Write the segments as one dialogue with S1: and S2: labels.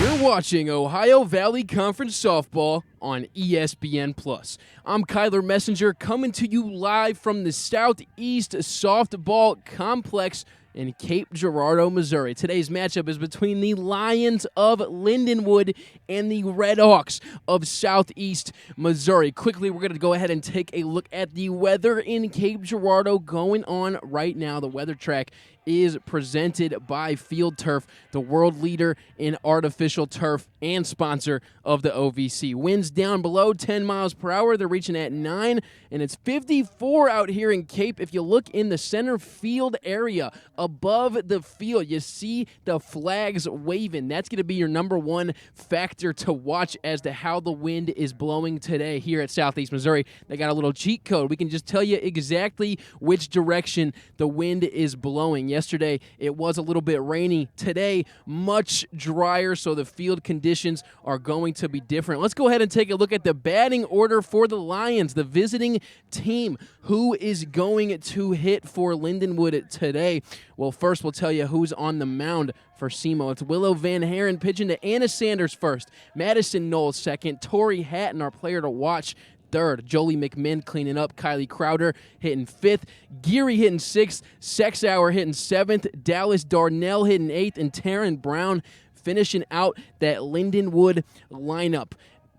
S1: You're watching Ohio Valley Conference Softball on ESPN+. I'm Kyler Messenger coming to you live from the Southeast Softball Complex in Cape Girardeau, Missouri. Today's matchup is between the Lions of Lindenwood and the Redhawks of Southeast Missouri. Quickly, we're going to go ahead and take a look at the weather in Cape Girardeau going on right now. The weather track is presented by Field Turf, the world leader in artificial turf and sponsor of the OVC. Winds down below 10 miles per hour. They're reaching at 9, and it's 54 out here in Cape. If you look in the center field area above the field, you see the flags waving. That's going to be your number one factor to watch as to how the wind is blowing today here at Southeast Missouri. They got a little cheat code. We can just tell you exactly which direction the wind is blowing. Yesterday, it was a little bit rainy. Today, much drier, so the field conditions are going to be different. Let's go ahead and take a look at the batting order for the Lions, the visiting team. Who is going to hit for Lindenwood today? Well, first we'll tell you who's on the mound for SEMO. It's Willow Van Haren pitching to Anna Sanders first, Madison Knowles second, Tori Hatton, our player to watch, third. Jolie McMinn cleaning up. Kylie Crowder hitting fifth. Geary hitting sixth. Sexauer hitting seventh. Dallas Darnell hitting eighth. And Taryn Brown finishing out that Lindenwood lineup.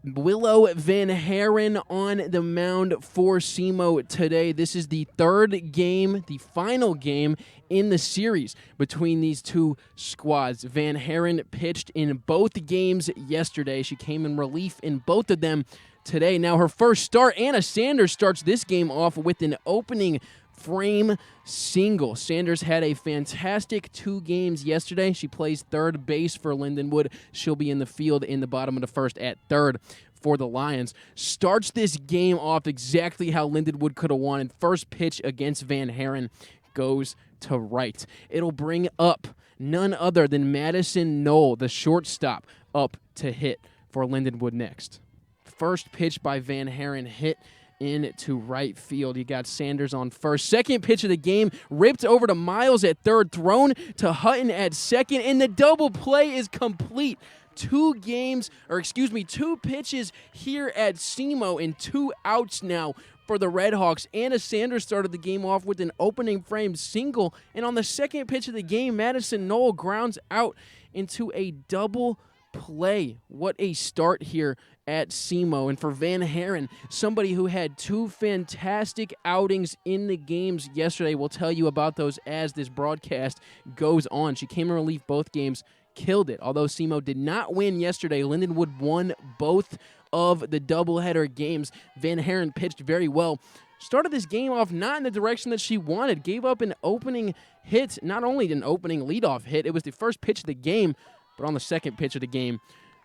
S1: Willow Van Haren on the mound for SEMO today. This is the third game, the final game in the series between these two squads. Van Haren pitched in both games yesterday. She came in relief in both of them today. Now her first start, Anna Sanders starts this game off with an opening frame single. Sanders had a fantastic 2 games yesterday. She plays third base for Lindenwood. She'll be in the field in the bottom of the first at third for the Lions. Starts this game off exactly how Lindenwood could have wanted. First pitch against Van Haren goes to right. It'll bring up none other than Madison Knoll, the shortstop, up to hit for Lindenwood next. First pitch by Van Haren hit into right field. You got Sanders on first. Second pitch of the game ripped over to Miles at third, thrown to Hutton at second, and the double play is complete. 2 pitches here at SEMO and 2 outs now for the Redhawks. Anna Sanders started the game off with an opening frame single, and on the second pitch of the game, Madison Knoll grounds out into a double play. What a start here at SEMO. And for Van Haren, somebody who had 2 fantastic outings in the games yesterday. We'll tell you about those as this broadcast goes on. She came in relief both games, killed it. Although SEMO did not win yesterday, Lindenwood won both of the doubleheader games. Van Haren pitched very well. Started this game off not in the direction that she wanted. Gave up an opening hit, not only an opening leadoff hit, it was the first pitch of the game, but on the second pitch of the game,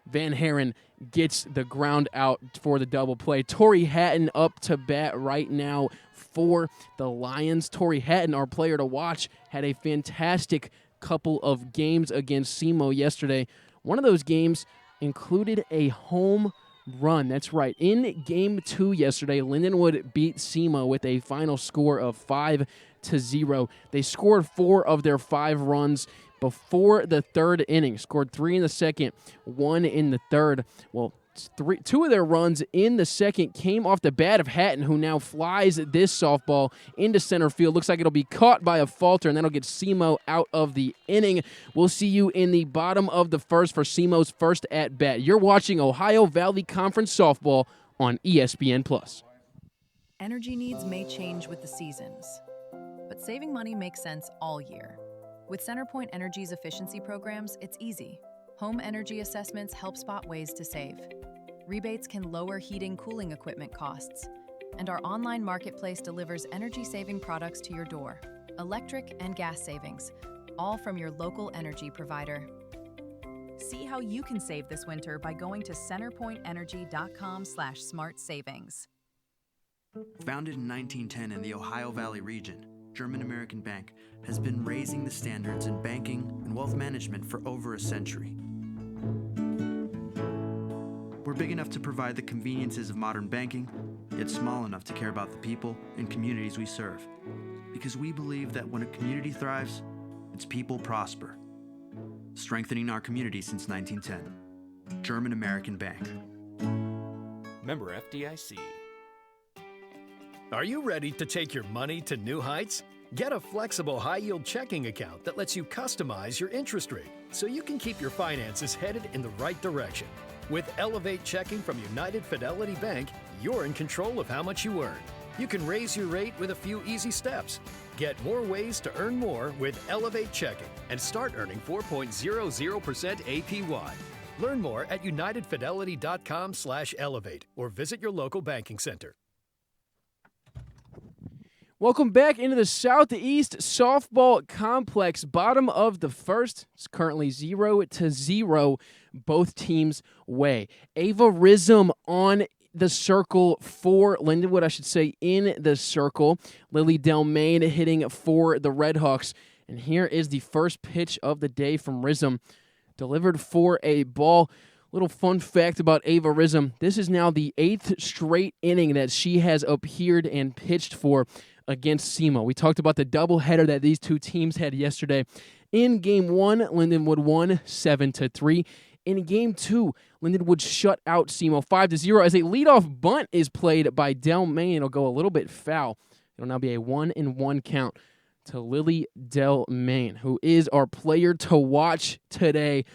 S1: Van Haren gets the ground out for the double play. Tori Hatton up to bat right now for the Lions. Tori Hatton, our player to watch, had a fantastic couple of games against SEMO yesterday. One of those games included a home run. That's right. In Game 2 yesterday, Lindenwood beat SEMO with a final score of 5-0. They scored 4 of their 5 runs before the third inning. Scored 3 in the second, 1 in the third. Well, 2 of their runs in the second came off the bat of Hatton, who now flies this softball into center field. Looks like it'll be caught by a falter, and that'll get SEMO out of the inning. We'll see you in the bottom of the first for SEMO's first at-bat. You're watching Ohio Valley Conference Softball on ESPN+.
S2: Energy needs may change with the seasons, but saving money makes sense all year. With CenterPoint Energy's efficiency programs, it's easy. Home energy assessments help spot ways to save. Rebates can lower heating, cooling equipment costs. And our online marketplace delivers energy-saving products to your door, electric and gas savings, all from your local energy provider. See how you can save this winter by going to centerpointenergy.com/smart-savings.
S3: Founded in 1910 in the Ohio Valley region, German American Bank has been raising the standards in banking and wealth management for over a century. We're big enough to provide the conveniences of modern banking, yet small enough to care about the people and communities we serve. Because we believe that when a community thrives, its people prosper. Strengthening our community since 1910. German American Bank.
S4: Member FDIC.
S5: Are you ready to take your money to new heights? Get a flexible high-yield checking account that lets you customize your interest rate so you can keep your finances headed in the right direction. With Elevate Checking from United Fidelity Bank, you're in control of how much you earn. You can raise your rate with a few easy steps. Get more ways to earn more with Elevate Checking and start earning 4.00% APY. Learn more at unitedfidelity.com/elevate or visit your local banking center.
S1: Welcome back into the Southeast Softball Complex. Bottom of the first. It's currently 0-0, both teams' way. Ava Rism on the circle for Lindenwood, I should say in the circle. Lily Delmain hitting for the Redhawks. And here is the first pitch of the day from Rism. Delivered for a ball. Little fun fact about Ava Rism. This is now the 8th straight inning that she has appeared and pitched for against SEMO. We talked about the doubleheader that these two teams had yesterday. In Game 1, Lindenwood won 7-3. In Game 2, Lindenwood shut out SEMO 5-0 as a leadoff bunt is played by Delmain. It'll go a little bit foul. It'll now be a 1-1 count to Lily Delmain, who is our player to watch today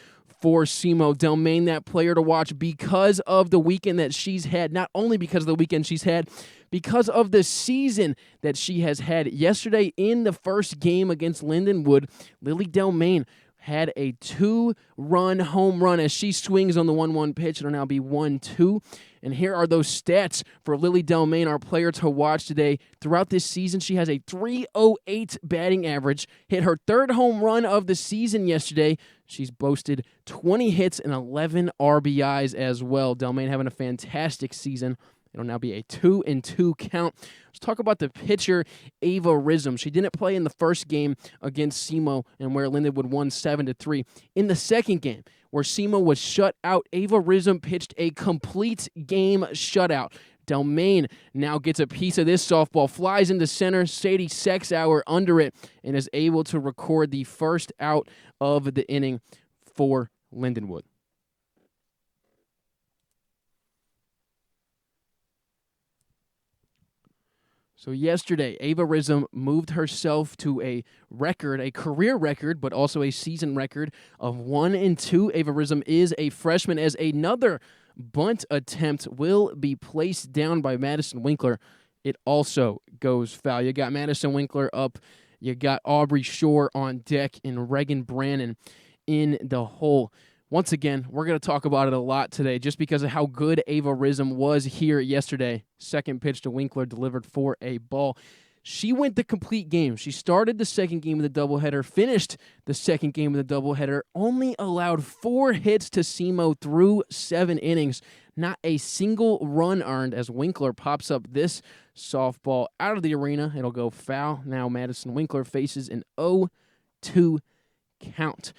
S1: for SEMO. Delmain, that player to watch because of the weekend that she's had. Not only because of the weekend she's had, because of the season that she has had. Yesterday in the first game against Lindenwood, Lily Delmain had a 2-run home run as she swings on the 1-1 pitch. It'll now be 1-2. And here are those stats for Lily Delmain, our player to watch today. Throughout this season, she has a .308 batting average, hit her third home run of the season yesterday. She's boasted 20 hits and 11 RBIs as well. Delmain having a fantastic season. It'll now be a 2-2 count. Let's talk about the pitcher, Ava Rism. She didn't play in the first game against SEMO and where Lindenwood won 7-3. In the second game, where SEMO was shut out, Ava Rism pitched a complete game shutout. Delmain now gets a piece of this softball, flies into center, Sadie Sexauer under it, and is able to record the first out of the inning for Lindenwood. So yesterday, Ava Rism moved herself to a record, a career record, but also a season record of 1-2. Ava Rism is a freshman as another bunt attempt will be placed down by Madison Winkler. It also goes foul. You got Madison Winkler up. You got Aubrey Shore on deck and Reagan Brannon in the hole. Once again, we're going to talk about it a lot today just because of how good Ava Rism was here yesterday. Second pitch to Winkler delivered for a ball. She went the complete game. She started the second game of the doubleheader, finished the second game of the doubleheader, only allowed 4 hits to SEMO through 7 innings. Not a single run earned as Winkler pops up this softball out of the arena. It'll go foul. Now Madison Winkler faces an 0-2 count.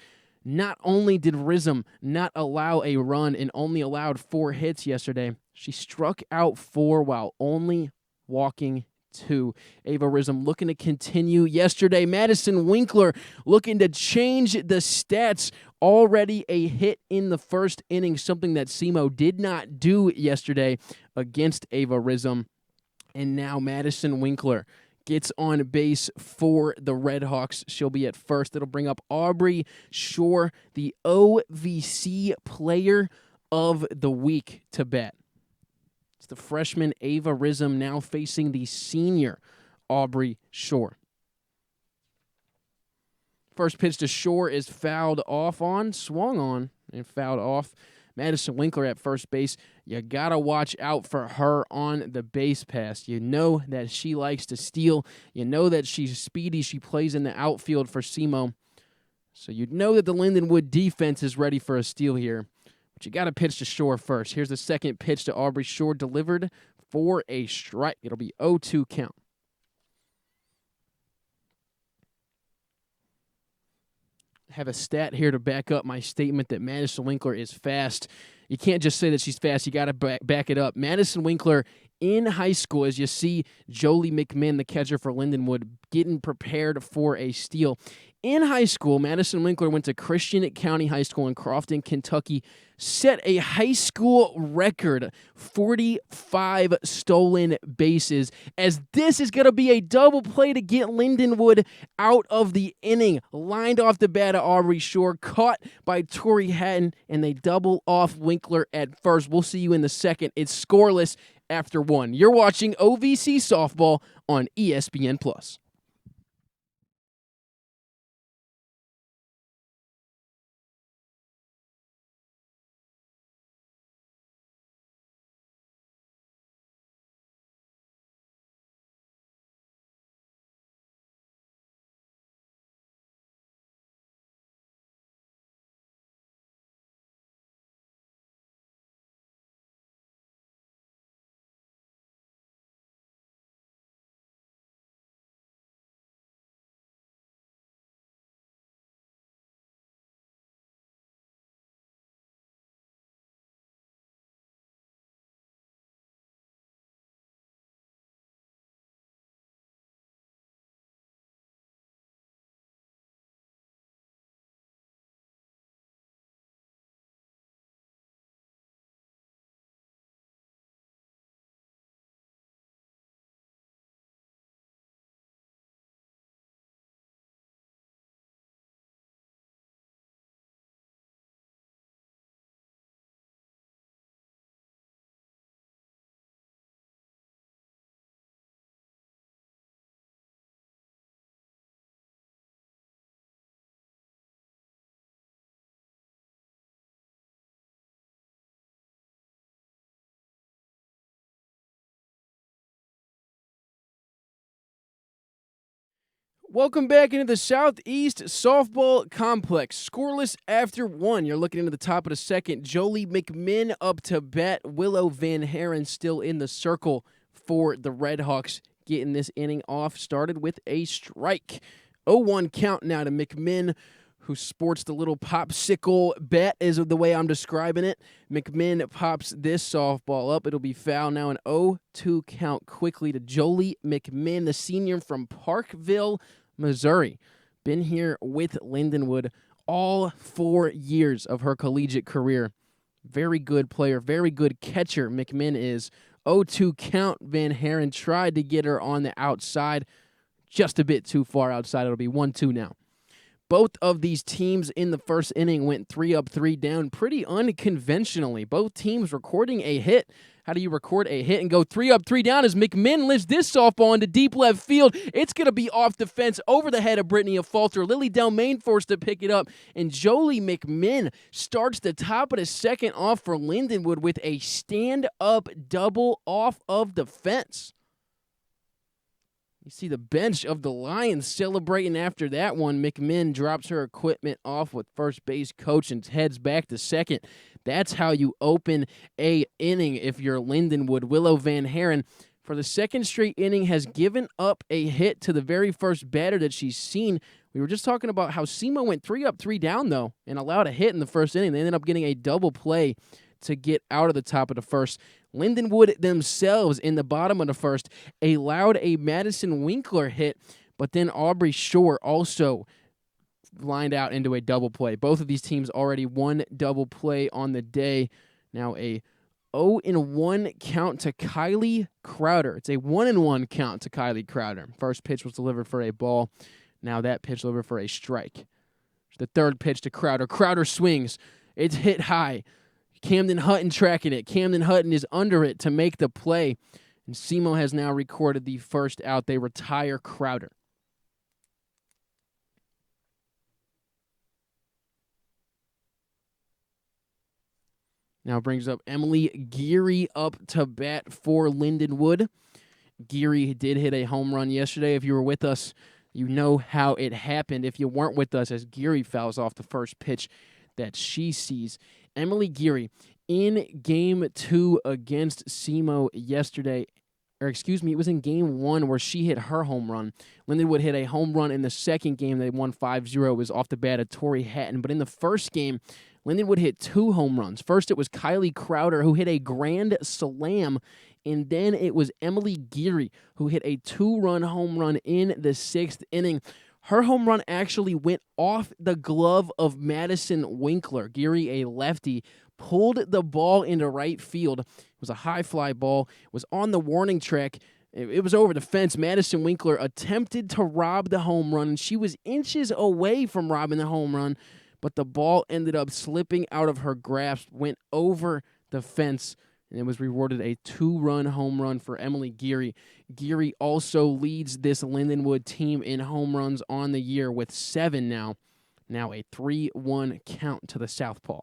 S1: Not only did Rism not allow a run and only allowed 4 hits yesterday, she struck out 4 while only walking 2. Ava Rism looking to continue yesterday. Madison Winkler looking to change the stats. Already a hit in the first inning, something that SEMO did not do yesterday against Ava Rism. And now Madison Winkler gets on base for the Redhawks. She'll be at first. It'll bring up Aubrey Shore, the OVC Player of the Week, to bat. It's the freshman Ava Rism now facing the senior Aubrey Shore. First pitch to Shore is swung on, and fouled off. Madison Winkler at first base. You got to watch out for her on the base pass. You know that she likes to steal. You know that she's speedy. She plays in the outfield for SEMO. So you know that the Lindenwood defense is ready for a steal here. But you got to pitch to Shore first. Here's the second pitch to Aubrey Shore, delivered for a strike. It'll be 0-2 count. Have a stat here to back up my statement that Madison Winkler is fast. You can't just say that she's fast. You got to back it up. Madison Winkler in high school, as you see Jolie McMinn, the catcher for Lindenwood, getting prepared for a steal. In high school, Madison Winkler went to Christian County High School in Crofton, Kentucky, set a high school record, 45 stolen bases, as this is going to be a double play to get Lindenwood out of the inning. Lined off the bat of Aubrey Shore, caught by Tori Hatton, and they double off Winkler at first. We'll see you in the second. It's scoreless after one. You're watching OVC Softball on ESPN+. Welcome back into the Southeast Softball Complex. Scoreless after one. You're looking into the top of the second. Jolie McMinn up to bat. Willow Van Haren still in the circle for the Redhawks, getting this inning off. Started with a strike. 0-1 count now to McMinn, who sports the little popsicle bat, is the way I'm describing it. McMinn pops this softball up. It'll be foul now. An 0-2 count quickly to Jolie McMinn, the senior from Parkville, Missouri. Been here with Lindenwood all 4 years of her collegiate career. Very good player, very good catcher, McMinn is. 0-2 count. Van Haren tried to get her on the outside. Just a bit too far outside. It'll be 1-2 now. Both of these teams in the first inning went 3 up, 3 down pretty unconventionally. Both teams recording a hit. How do you record a hit and go 3 up, 3 down as McMinn lifts this softball into deep left field? It's going to be off the fence over the head of Brittany Afalter. Lily Delmain forced to pick it up, and Jolie McMinn starts the top of the second off for Lindenwood with a stand-up double off of the fence. You see the bench of the Lions celebrating after that one. McMinn drops her equipment off with first base coach and heads back to second. That's how you open a inning if you're Lindenwood. Willow Van Haren, for the second straight inning, has given up a hit to the very first batter that she's seen. We were just talking about how SEMO went 3 up, 3 down, though, and allowed a hit in the first inning. They ended up getting a double play to get out of the top of the first. Lindenwood themselves in the bottom of the first allowed a Madison Winkler hit, but then Aubrey Shore also lined out into a double play. Both of these teams already one double play on the day. Now a 0-1 count to Kylie Crowder. It's a 1-1 count to Kylie Crowder. First pitch was delivered for a ball. Now that pitch delivered for a strike. The third pitch to Crowder. Crowder swings. It's hit high. Camden Hutton tracking it. Camden Hutton is under it to make the play. And SEMO has now recorded the first out. They retire Crowder. Now brings up Emily Geary up to bat for Lindenwood. Geary did hit a home run yesterday. If you were with us, you know how it happened. If you weren't with us, as Geary fouls off the first pitch that she sees. Emily Geary in Game 2 against SEMO yesterday. It was in Game 1 where she hit her home run. Lindenwood hit a home run in the second game. They won 5-0. It was off the bat of Tori Hatton. But in the first game, Lindenwood hit 2 home runs. First, it was Kylie Crowder, who hit a grand slam, and then it was Emily Geary, who hit a 2-run home run in the 6th inning. Her home run actually went off the glove of Madison Winkler. Geary, a lefty, pulled the ball into right field. It was a high fly ball. It was on the warning track. It was over the fence. Madison Winkler attempted to rob the home run, and she was inches away from robbing the home run, but the ball ended up slipping out of her grasp, went over the fence, and it was rewarded a 2-run home run for Emily Geary. Geary also leads this Lindenwood team in home runs on the year with 7 now. Now a 3-1 count to the southpaw.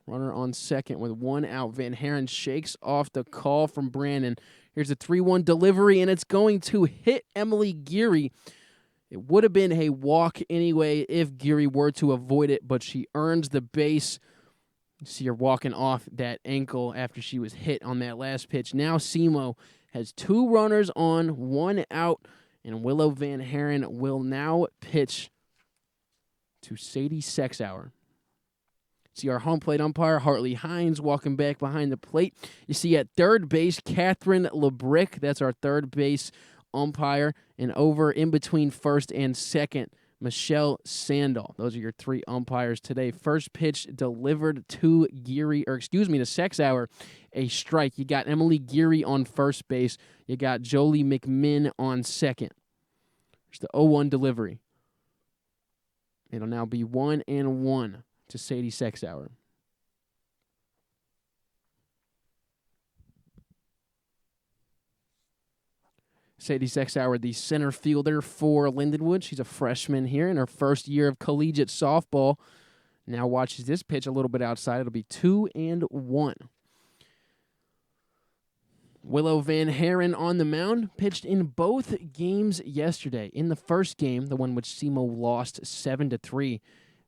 S1: Runner on second with 1 out. Van Haren shakes off the call from Brandon. Here's a 3-1 delivery, and it's going to hit Emily Geary. It would have been a walk anyway if Geary were to avoid it, but she earns the base. You see her walking off that ankle after she was hit on that last pitch. Now SEMO has 2 runners on, 1 out, and Willow Van Haren will now pitch to Sadie Sexauer. See our home plate umpire, Hartley Hines, walking back behind the plate. You see at third base, Catherine LeBrick. That's our third base umpire. And over in between first and second, Michelle Sandal. Those are your 3 umpires today. First pitch delivered to Sexauer, a strike. You got Emily Geary on first base. You got Jolie McMinn on second. There's the 0-1 delivery. It'll now be 1-1. To Sadie Sexauer. Sadie Sexauer, the center fielder for Lindenwood. She's a freshman here in her first year of collegiate softball. Now watches this pitch a little bit outside. It'll be 2-1. Willow Van Haren on the mound, pitched in both games yesterday. In the first game, the one which SEMO lost 7-3,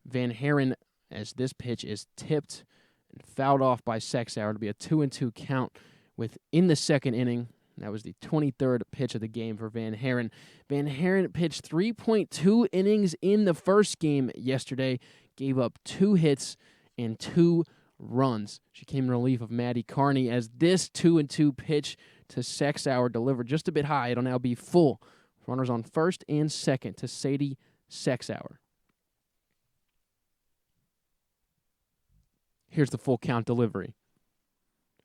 S1: Van Haren, as this pitch is tipped and fouled off by Sexauer, to be a 2-2 count within the second inning. That was the 23rd pitch of the game for Van Haren. Van Haren pitched 3.2 innings in the first game yesterday, gave up 2 hits and 2 runs. She came in relief of Maddie Carney as this 2-2 pitch to Sexauer delivered just a bit high. It'll now be full. Runners on first and second to Sadie Sexauer. Here's the full count delivery.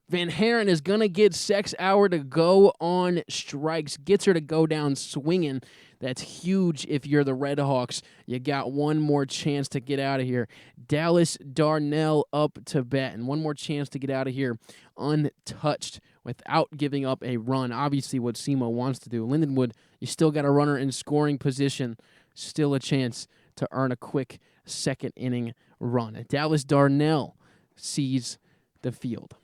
S1: Van Haren is going to get Sexauer to go on strikes, gets her to go down swinging. That's huge if you're the Red Hawks. You got one more chance to get out of here. Dallas Darnell up to bat, and one more chance to get out of here untouched without giving up a run. Obviously what SEMO wants to do. Lindenwood, you still got a runner in scoring position. Still a chance to earn a quick second inning run. Dallas Darnell sees the field.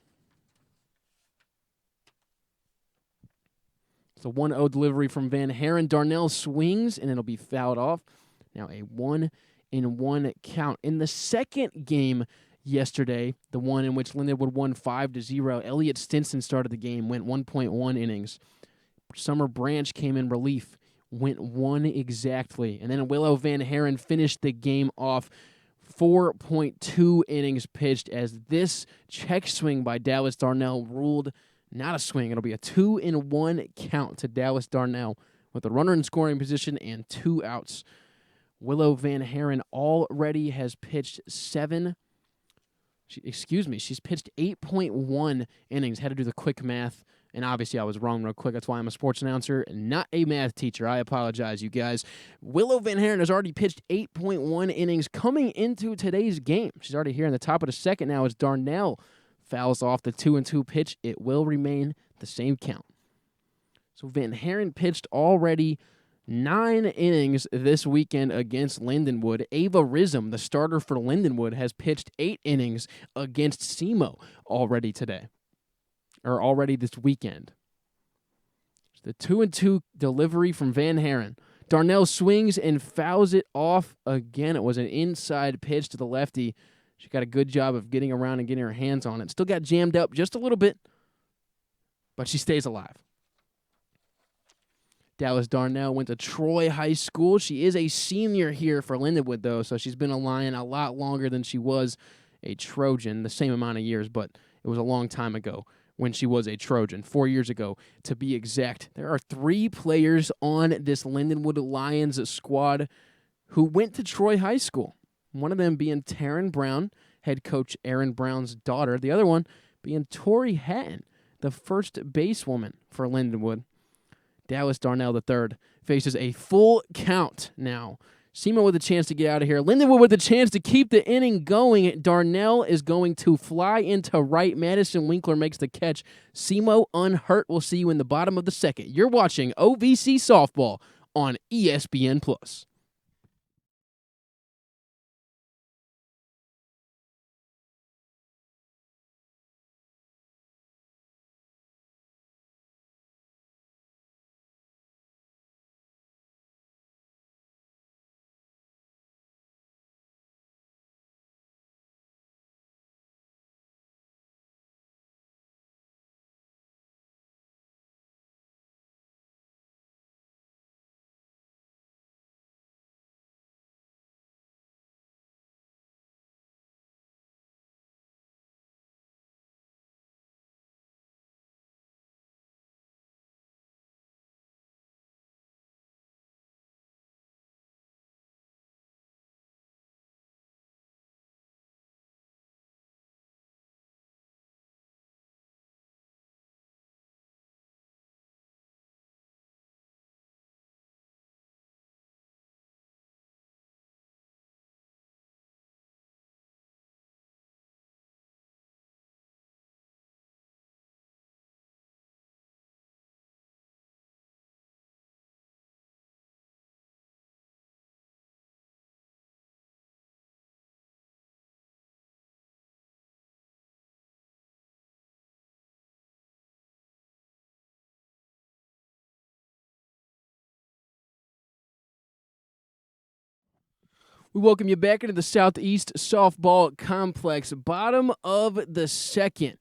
S1: It's a 1-0 delivery from Van Haren. Darnell swings, and it'll be fouled off. Now a 1-1 count. In the second game yesterday, the one in which Lindenwood won 5-0, Elliot Stinson started the game, went 1.1 innings. Summer Branch came in relief, went 1 exactly. And then Willow Van Haren finished the game off 4.2 innings pitched as this check swing by Dallas Darnell ruled not a swing. It'll be a 2-1 count to Dallas Darnell with a runner in scoring position and 2 outs. Willow Van Haren already has pitched she's pitched 8.1 innings. Had to do the quick math, and obviously I was wrong real quick. That's why I'm a sports announcer and not a math teacher. I apologize, you guys. Willow Van Haren has already pitched 8.1 innings coming into today's game. She's already here in the top of the second now as Darnell fouls off the 2-2 pitch. It will remain the same count. So Van Haren pitched already 9 innings this weekend against Lindenwood. Ava Rism, the starter for Lindenwood, has pitched 8 innings against SEMO already this weekend. The 2-2 delivery from Van Haren. Darnell swings and fouls it off again. It was an inside pitch to the lefty. She got a good job of getting around and getting her hands on it. Still got jammed up just a little bit. but she stays alive. Dallas Darnell went to Troy High School. She is a senior here for Lindenwood, though, so she's been a Lion a lot longer than she was a Trojan, the same amount of years, but it was a long time ago when she was a Trojan, 4 years ago to be exact. There are 3 players on this Lindenwood Lions squad who went to Troy High School, one of them being Taryn Brown, head coach Aaron Brown's daughter, the other one being Tori Hatton, the first basewoman for Lindenwood. Dallas Darnell III faces a full count now. SEMO with a chance to get out of here. Lindenwood with a chance to keep the inning going. Darnell is going to fly into right. Madison Winkler makes the catch. SEMO unhurt. We'll see you in the bottom of the second. You're watching OVC Softball on ESPN+. We welcome you back into the Southeast Softball Complex. Bottom of the second.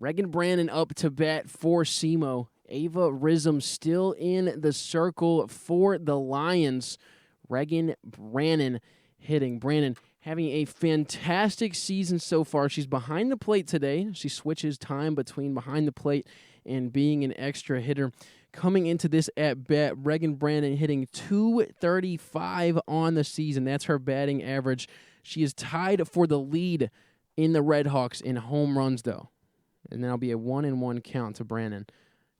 S1: Reagan Brannon up to bat for SEMO. Ava Rism still in the circle for the Lions. Reagan Brannon hitting. Brannon having a fantastic season so far. She's behind the plate today. She switches time between behind the plate and being an extra hitter. Coming into this at-bat, Reagan Brannon hitting .235 on the season. That's her batting average. She is tied for the lead in the Redhawks in home runs, though. And that'll be a 1-1 count to Brannon.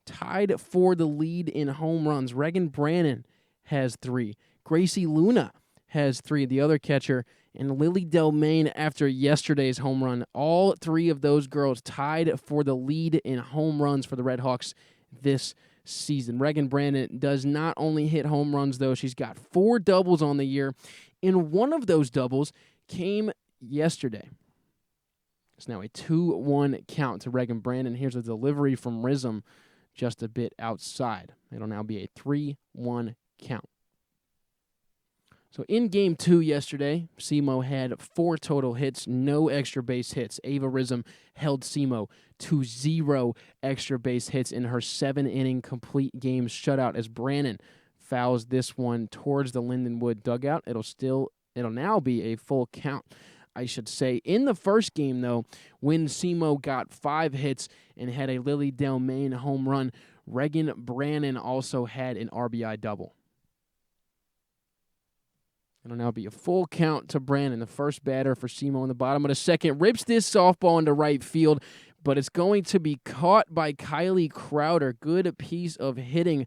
S1: Tied for the lead in home runs. Reagan Brannon has 3. Gracie Luna has 3, the other catcher. And Lily Delmain after yesterday's home run. All 3 of those girls tied for the lead in home runs for the Redhawks this season. Reagan Brannon does not only hit home runs, though. She's got 4 doubles on the year, and one of those doubles came yesterday. It's now a 2-1 count to Reagan Brannon. Here's a delivery from Rism just a bit outside. It'll now be a 3-1 count. So in Game 2 yesterday, SEMO had 4 total hits, no extra base hits. Ava Rism held SEMO to 0 extra base hits in her 7-inning complete game shutout as Brannon fouls this one towards the Lindenwood dugout. It'll now be a full count, I should say. In the first game, though, when SEMO got 5 hits and had a Lily Delmain home run, Reagan Brannon also had an RBI double. It'll now be a full count to Brannon, the first batter for SEMO in the bottom of the second. Rips this softball into right field, but it's going to be caught by Kylie Crowder. Good piece of hitting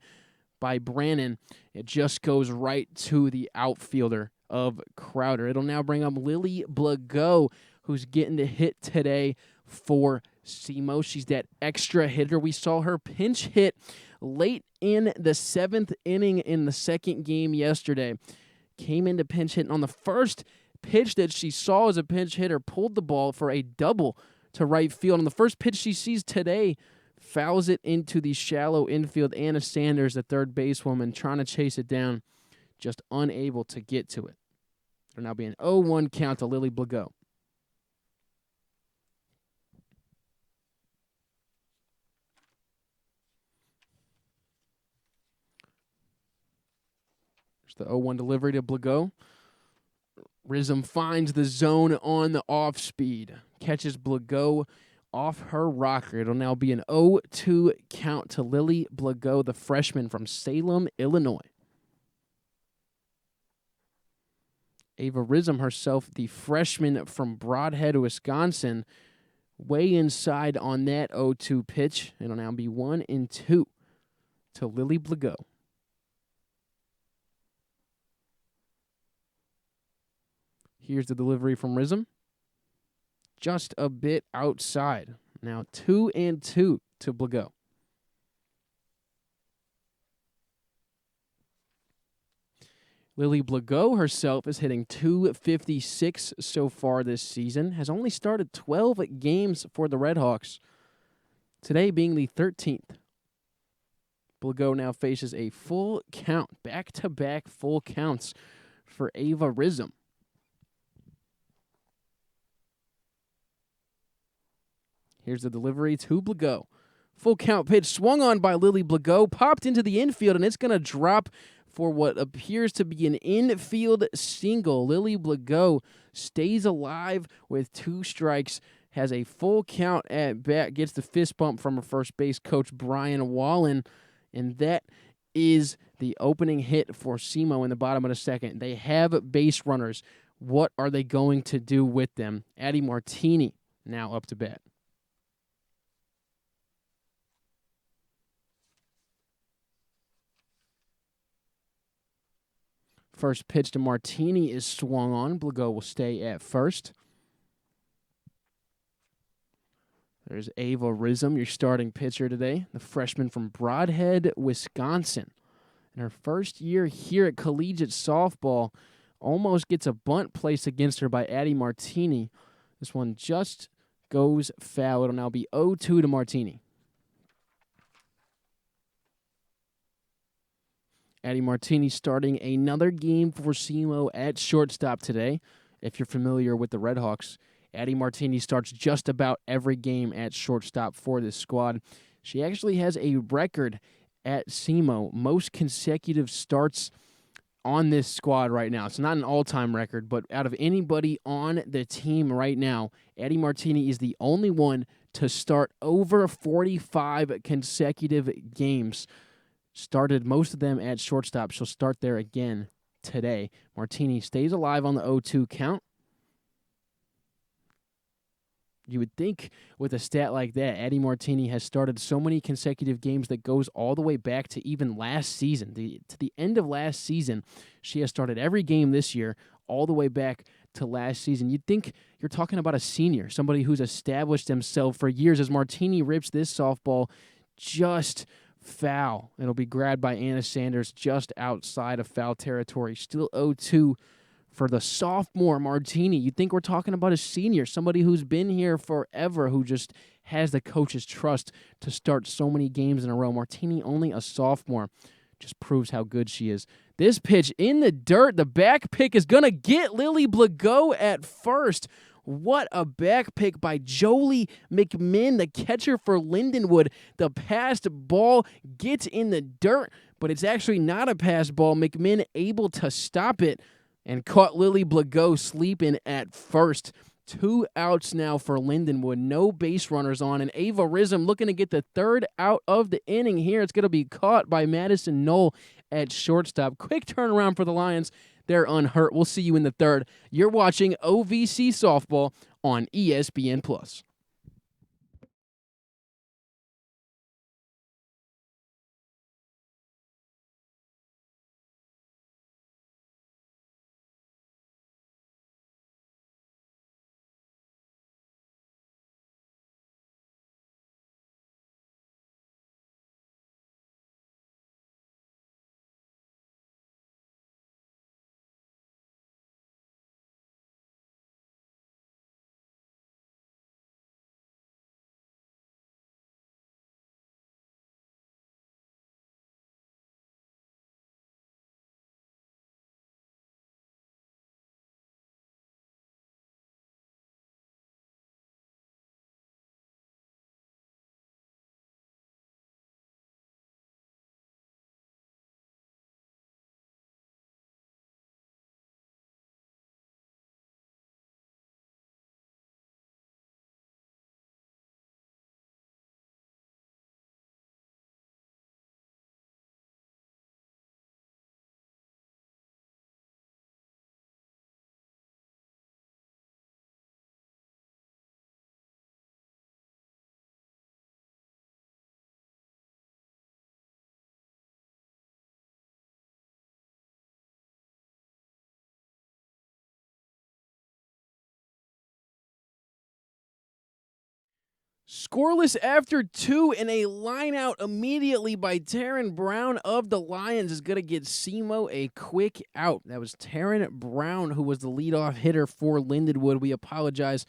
S1: by Brannon. It just goes right to the outfielder of Crowder. It'll now bring up Lily Blago, who's getting the hit today for SEMO. She's that extra hitter. We saw her pinch hit late in the 7th inning in the second game yesterday. Came into pinch hitting on the first pitch that she saw as a pinch hitter, pulled the ball for a double to right field. On the first pitch she sees today, fouls it into the shallow infield. Anna Sanders, the third basewoman, trying to chase it down, just unable to get to it. It'll now be an 0-1 count to Lily Blago. There's the 0-1 delivery to Blago. Rizm finds the zone on the off speed. Catches Blago off her rocker. It'll now be an 0-2 count to Lily Blago, the freshman from Salem, Illinois. Ava Rizm herself, the freshman from Broadhead, Wisconsin, way inside on that 0-2 pitch. It'll now be 1-2 to Lily Blago. Here's the delivery from Rizm. Just a bit outside. Now 2-2 to Blago. Lily Blago herself is hitting .256 so far this season. Has only started 12 games for the Redhawks. Today being the 13th. Blago now faces a full count. Back-to-back full counts for Ava Rizm. Here's the delivery to Blago. Full count pitch swung on by Lily Blago, popped into the infield, and it's going to drop for what appears to be an infield single. Lily Blago stays alive with 2 strikes, has a full count at bat, gets the fist bump from her first base coach, Brian Wallen, and that is the opening hit for SEMO in the bottom of the second. They have base runners. What are they going to do with them? Addie Martini now up to bat. First pitch to Martini is swung on. Blago will stay at first. There's Ava Rizm, your starting pitcher today, the freshman from Broadhead, Wisconsin. In her first year here at collegiate softball, almost gets a bunt placed against her by Addie Martini. This one just goes foul. It'll now be 0-2 to Martini. Addie Martini starting another game for SEMO at shortstop today. If you're familiar with the Redhawks, Addie Martini starts just about every game at shortstop for this squad. She actually has a record at SEMO, most consecutive starts on this squad right now. It's not an all-time record, but out of anybody on the team right now, Addie Martini is the only one to start over 45 consecutive games. Started most of them at shortstop. She'll start there again today. Martini stays alive on the 0-2 count. You would think with a stat like that, Addie Martini has started so many consecutive games that goes all the way back to even last season. To the end of last season, she has started every game this year all the way back to last season. You'd think you're talking about a senior, somebody who's established himself for years. As Martini rips this softball just foul. It'll be grabbed by Anna Sanders just outside of foul territory. Still 0-2 for the sophomore Martini. You'd think we're talking about a senior, somebody who's been here forever, who just has the coach's trust to start so many games in a row. Martini, only a sophomore, just proves how good she is. This pitch in the dirt. The back pick is going to get Lily Blago at first. What a back pick by Jolie McMinn, the catcher for Lindenwood. The passed ball gets in the dirt, but it's actually not a passed ball. McMinn able to stop it and caught Lily Blago sleeping at first. 2 outs now for Lindenwood. No base runners on, and Ava Rizm looking to get the 3rd out of the inning here. It's going to be caught by Madison Knoll at shortstop. Quick turnaround for the Lions. They're unhurt. We'll see you in the 3rd. You're watching OVC Softball on ESPN+. Scoreless after 2, and a line out immediately by Taryn Brown of the Lions is going to get SEMO a quick out. That was Taryn Brown who was the leadoff hitter for Lindenwood. We apologize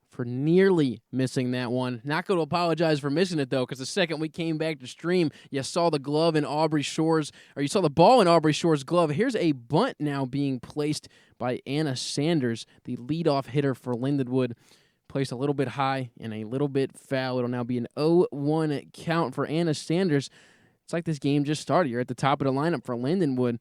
S1: for nearly missing that one. Not going to apologize for missing it, though, because the second we came back to stream, you saw the glove in Aubrey Shore's, or you saw the ball in Aubrey Shore's glove. Here's a bunt now being placed by Anna Sanders, the leadoff hitter for Lindenwood. Placed a little bit high and a little bit foul. It'll now be an 0-1 count for Anna Sanders. It's like this game just started. You're at the top of the lineup for Lindenwood.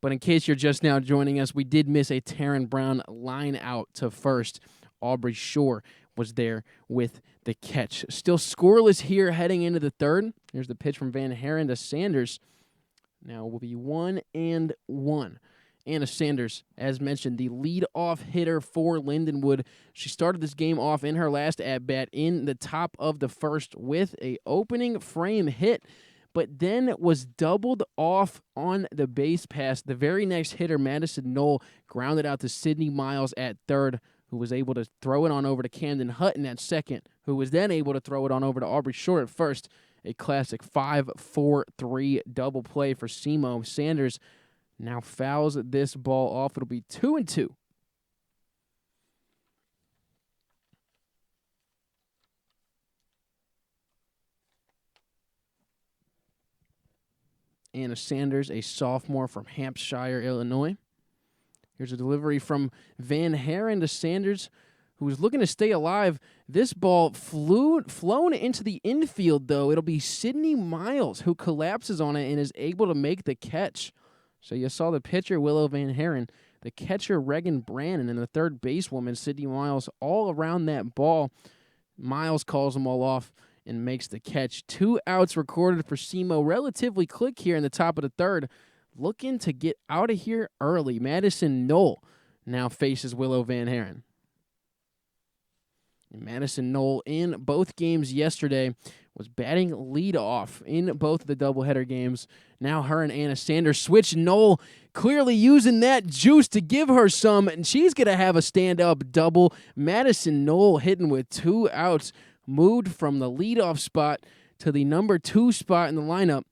S1: But in case you're just now joining us, we did miss a Taryn Brown line out to first. Aubrey Shore was there with the catch. Still scoreless here heading into the third. Here's the pitch from Van Haren to Sanders. Now it will be 1-1. Anna Sanders, as mentioned, the lead-off hitter for Lindenwood. She started this game off in her last at-bat in the top of the first with a opening frame hit, but then was doubled off on the base pass. The very next hitter, Madison Knoll, grounded out to Sydney Miles at third, who was able to throw it on over to Camden Hutton at second, who was then able to throw it on over to Aubrey Shore at first. A classic 5-4-3 double play for SEMO. Sanders now fouls this ball off. It'll be 2-2. Anna Sanders, a sophomore from Hampshire, Illinois. Here's a delivery from Van Haren to Sanders, who was looking to stay alive. This ball flown into the infield, though. It'll be Sydney Miles who collapses on it and is able to make the catch. So you saw the pitcher, Willow Van Haren, the catcher, Regan Brannon, and the third basewoman, Sydney Miles, all around that ball. Miles calls them all off and makes the catch. 2 outs recorded for SEMO. Relatively quick here in the top of the third. Looking to get out of here early. Madison Knoll now faces Willow Van Haren. And Madison Knoll in both games yesterday was batting leadoff in both of the doubleheader games. Now her and Anna Sanders switch. Knoll clearly using that juice to give her some, and she's going to have a stand-up double. Madison Knoll hitting with 2 outs, moved from the leadoff spot to the number 2 spot in the lineup,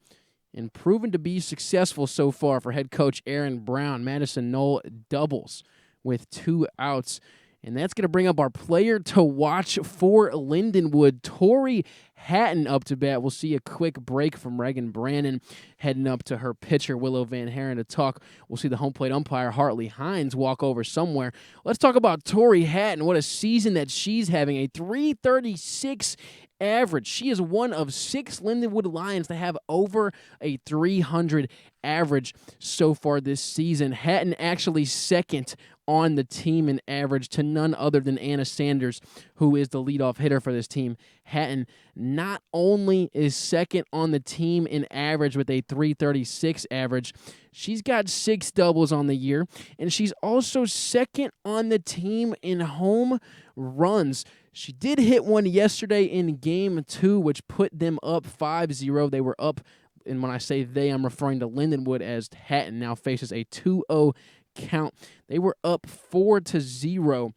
S1: and proven to be successful so far for head coach Aaron Brown. Madison Knoll doubles with 2 outs. And that's going to bring up our player to watch for Lindenwood, Tori Hatton up to bat. We'll see a quick break from Regan Brannon heading up to her pitcher, Willow Van Haren, to talk. We'll see the home plate umpire, Hartley Hines, walk over somewhere. Let's talk about Tori Hatton. What a season that she's having. A .336 average. She is one of 6 Lindenwood Lions to have over a .300 average so far this season. Hatton actually second on the team in average to none other than Anna Sanders, who is the leadoff hitter for this team. Hatton not only is second on the team in average with a .336 average, she's got 6 doubles on the year, and she's also second on the team in home runs. She did hit one yesterday in Game 2, which put them up 5-0. They were up, and when I say they, I'm referring to Lindenwood, as Hatton now faces a 2-0 count. They were up 4-0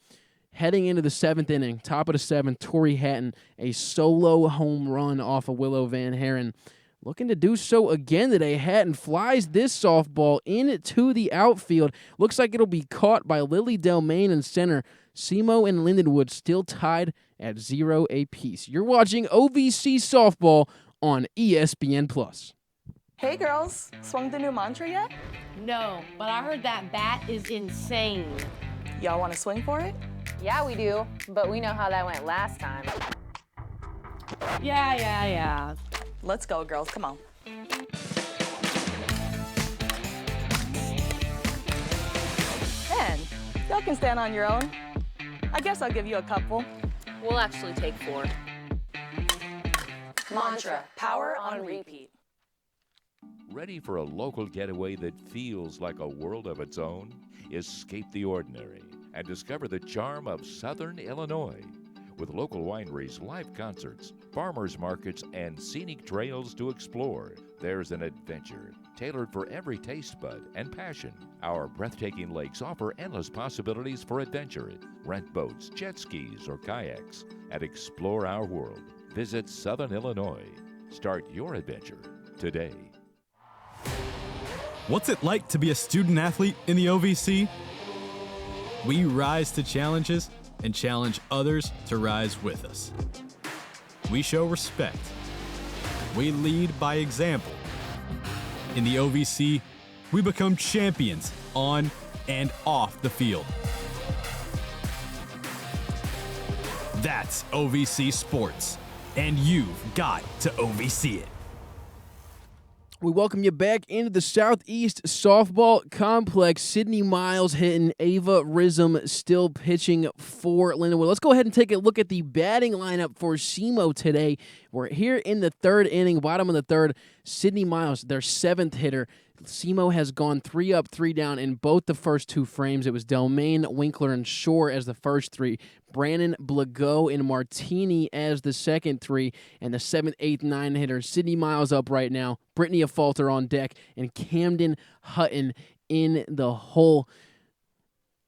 S1: heading into the 7th inning. Top of the 7th, Tori Hatton, a solo home run off of Willow Van Haren. Looking to do so again today. Hatton flies this softball into the outfield. Looks like it'll be caught by Lily Delmain in center. SEMO and Lindenwood still tied at 0 apiece. You're watching OVC Softball on ESPN+.
S6: Hey girls, swung the new mantra yet?
S7: No, but I heard that bat is insane.
S6: Y'all want to swing for it?
S8: Yeah, we do, but we know how that went last time.
S7: Yeah.
S6: Let's go, girls, come on. And y'all can stand on your own. I guess I'll give you a couple.
S8: We'll actually take 4.
S6: Mantra, power on repeat.
S9: Ready for a local getaway that feels like a world of its own? Escape the ordinary and discover the charm of Southern Illinois. with local wineries, live concerts, farmers markets, and scenic trails to explore. There's an adventure tailored for every taste bud and passion. Our breathtaking lakes offer endless possibilities for adventure. Rent boats, jet skis, or kayaks, and explore our world. Visit Southern Illinois. Start your adventure today.
S10: What's it like to be a student athlete in the OVC? We rise to challenges and challenge others to rise with us. We show respect. We lead by example. In the OVC, we become champions on and off the field. That's OVC Sports, and you've got to OVC it.
S1: We welcome you back into the Southeast Softball Complex. Sydney Miles hitting, Ava Rism still pitching for Lindenwood. Let's go ahead and take a look at the batting lineup for SEMO today. We're here in the third inning, bottom of the third. Sydney Miles, their seventh hitter. SEMO has gone 3 up, 3 down in both the first 2 frames. It was Delmain, Winkler, and Shore as the first 3. Brandon, Blago, and Martini as the second 3. And the 7th, 8th, 9th hitter. Sydney Miles up right now. Brittany Afalter on deck. And Camden Hutton in the hole.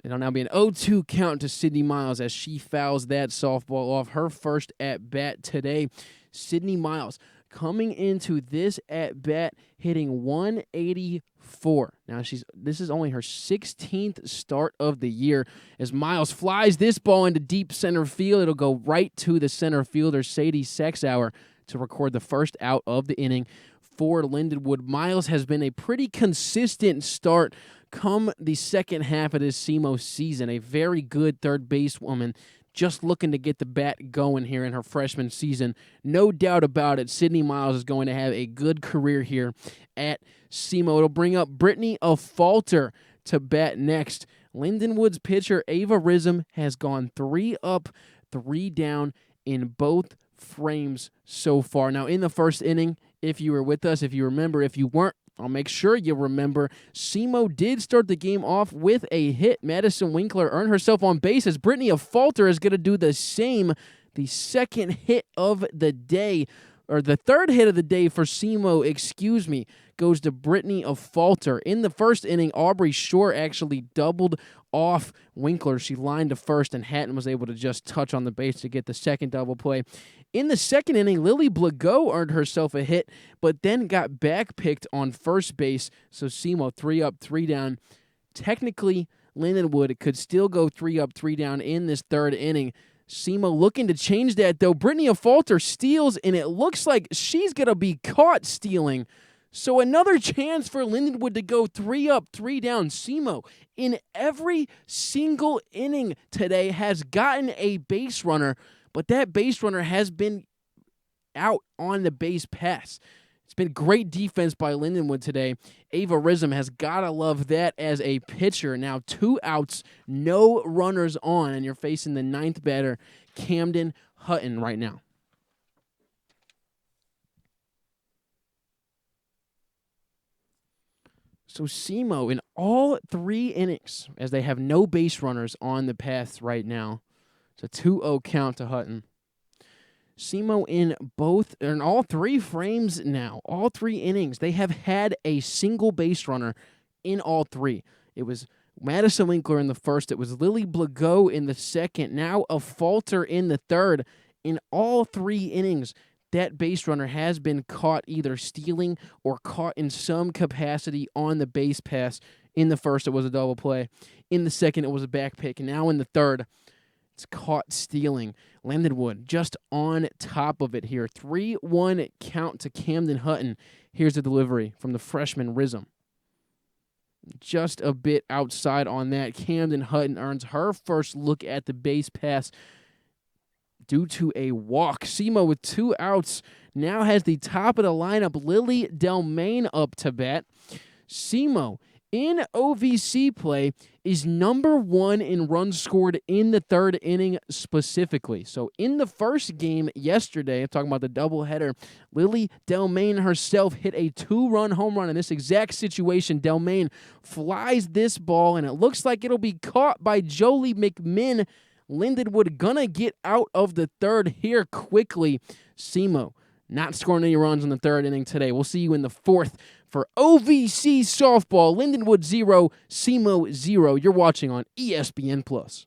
S1: It'll now be an 0-2 count to Sydney Miles as she fouls that softball off. Her first at-bat today. Sydney Miles coming into this at-bat, hitting 184. Now, this is only her 16th start of the year. As Miles flies this ball into deep center field, it'll go right to the center fielder, Sadie Sexauer, to record the first out of the inning for Lindenwood. Miles has been a pretty consistent start come the second half of this SEMO season. A very good third basewoman, just looking to get the bat going here in her freshman season. No doubt about it, Sydney Miles is going to have a good career here at SEMO. It'll bring up Brittany Afalter to bat next. Lindenwood's pitcher, Ava Rism, has gone 3 up, 3 down in both frames so far. Now, in the first inning, if you were with us, if you remember, if you weren't, I'll make sure you remember, SEMO did start the game off with a hit. Madison Winkler earned herself on base as Brittany Afalter is going to do the same. The second hit of the day, or the third hit of the day for SEMO, goes to Brittany Afalter. In the first inning, Aubrey Shore actually doubled off Winkler. She lined to first, and Hatton was able to just touch on the base to get the second double play. In the second inning, Lily Blago earned herself a hit, but then got backpicked on first base. So SEMO 3 up, 3 down. Technically, Lindenwood could still go 3 up, 3 down in this third inning. SEMO looking to change that, though. Brittany Afalter steals, and it looks like she's going to be caught stealing. So another chance for Lindenwood to go 3 up, 3 down. SEMO, in every single inning today, has gotten a base runner, but that base runner has been out on the base pass. It's been great defense by Lindenwood today. Ava Rism has got to love that as a pitcher. Now 2 outs, no runners on, and you're facing the 9th batter, Camden Hutton, right now. So SEMO in all 3 innings, as they have no base runners on the path right now. It's a 2-0 count to Hutton. SEMO in all 3 frames now, all 3 innings, they have had a single base runner in all 3. It was Madison Winkler in the first. It was Lily Blago in the second. Now Afalter in the third. In all 3 innings, that base runner has been caught either stealing or caught in some capacity on the base pass. In the first, it was a double play. In the second, it was a back pick. Now in the third, it's caught stealing. Lindenwood just on top of it here. 3-1 count to Camden Hutton. Here's the delivery from the freshman Rism. Just a bit outside on that. Camden Hutton earns her first look at the base pass due to a walk. SEMO with 2 outs now has the top of the lineup, Lily Delmain, up to bat. SEMO in OVC play is number 1 in runs scored in the third inning specifically. So in the first game yesterday, I'm talking about the doubleheader, Lily Delmain herself hit a 2-run home run in this exact situation. Delmain flies this ball, and it looks like it'll be caught by Jolie McMinn Lindenwood gonna get out of the third here quickly. SEMO not scoring any runs in the third inning today. We'll see you in the fourth for OVC softball. Lindenwood 0, SEMO 0. You're watching on ESPN+.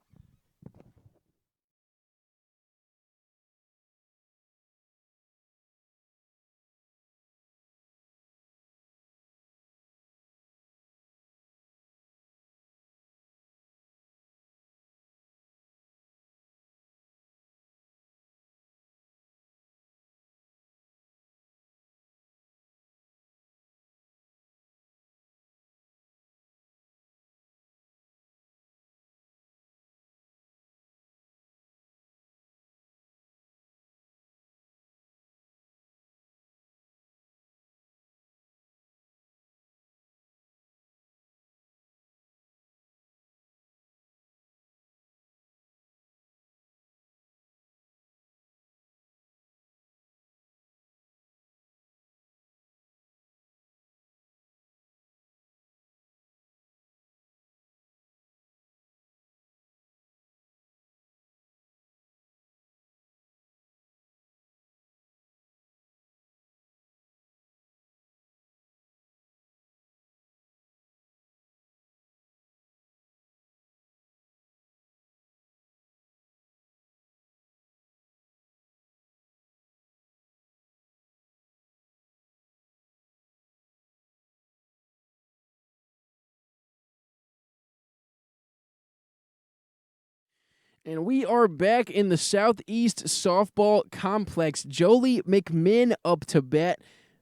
S1: And we are back in the Southeast Softball Complex. Jolie McMinn up to bat,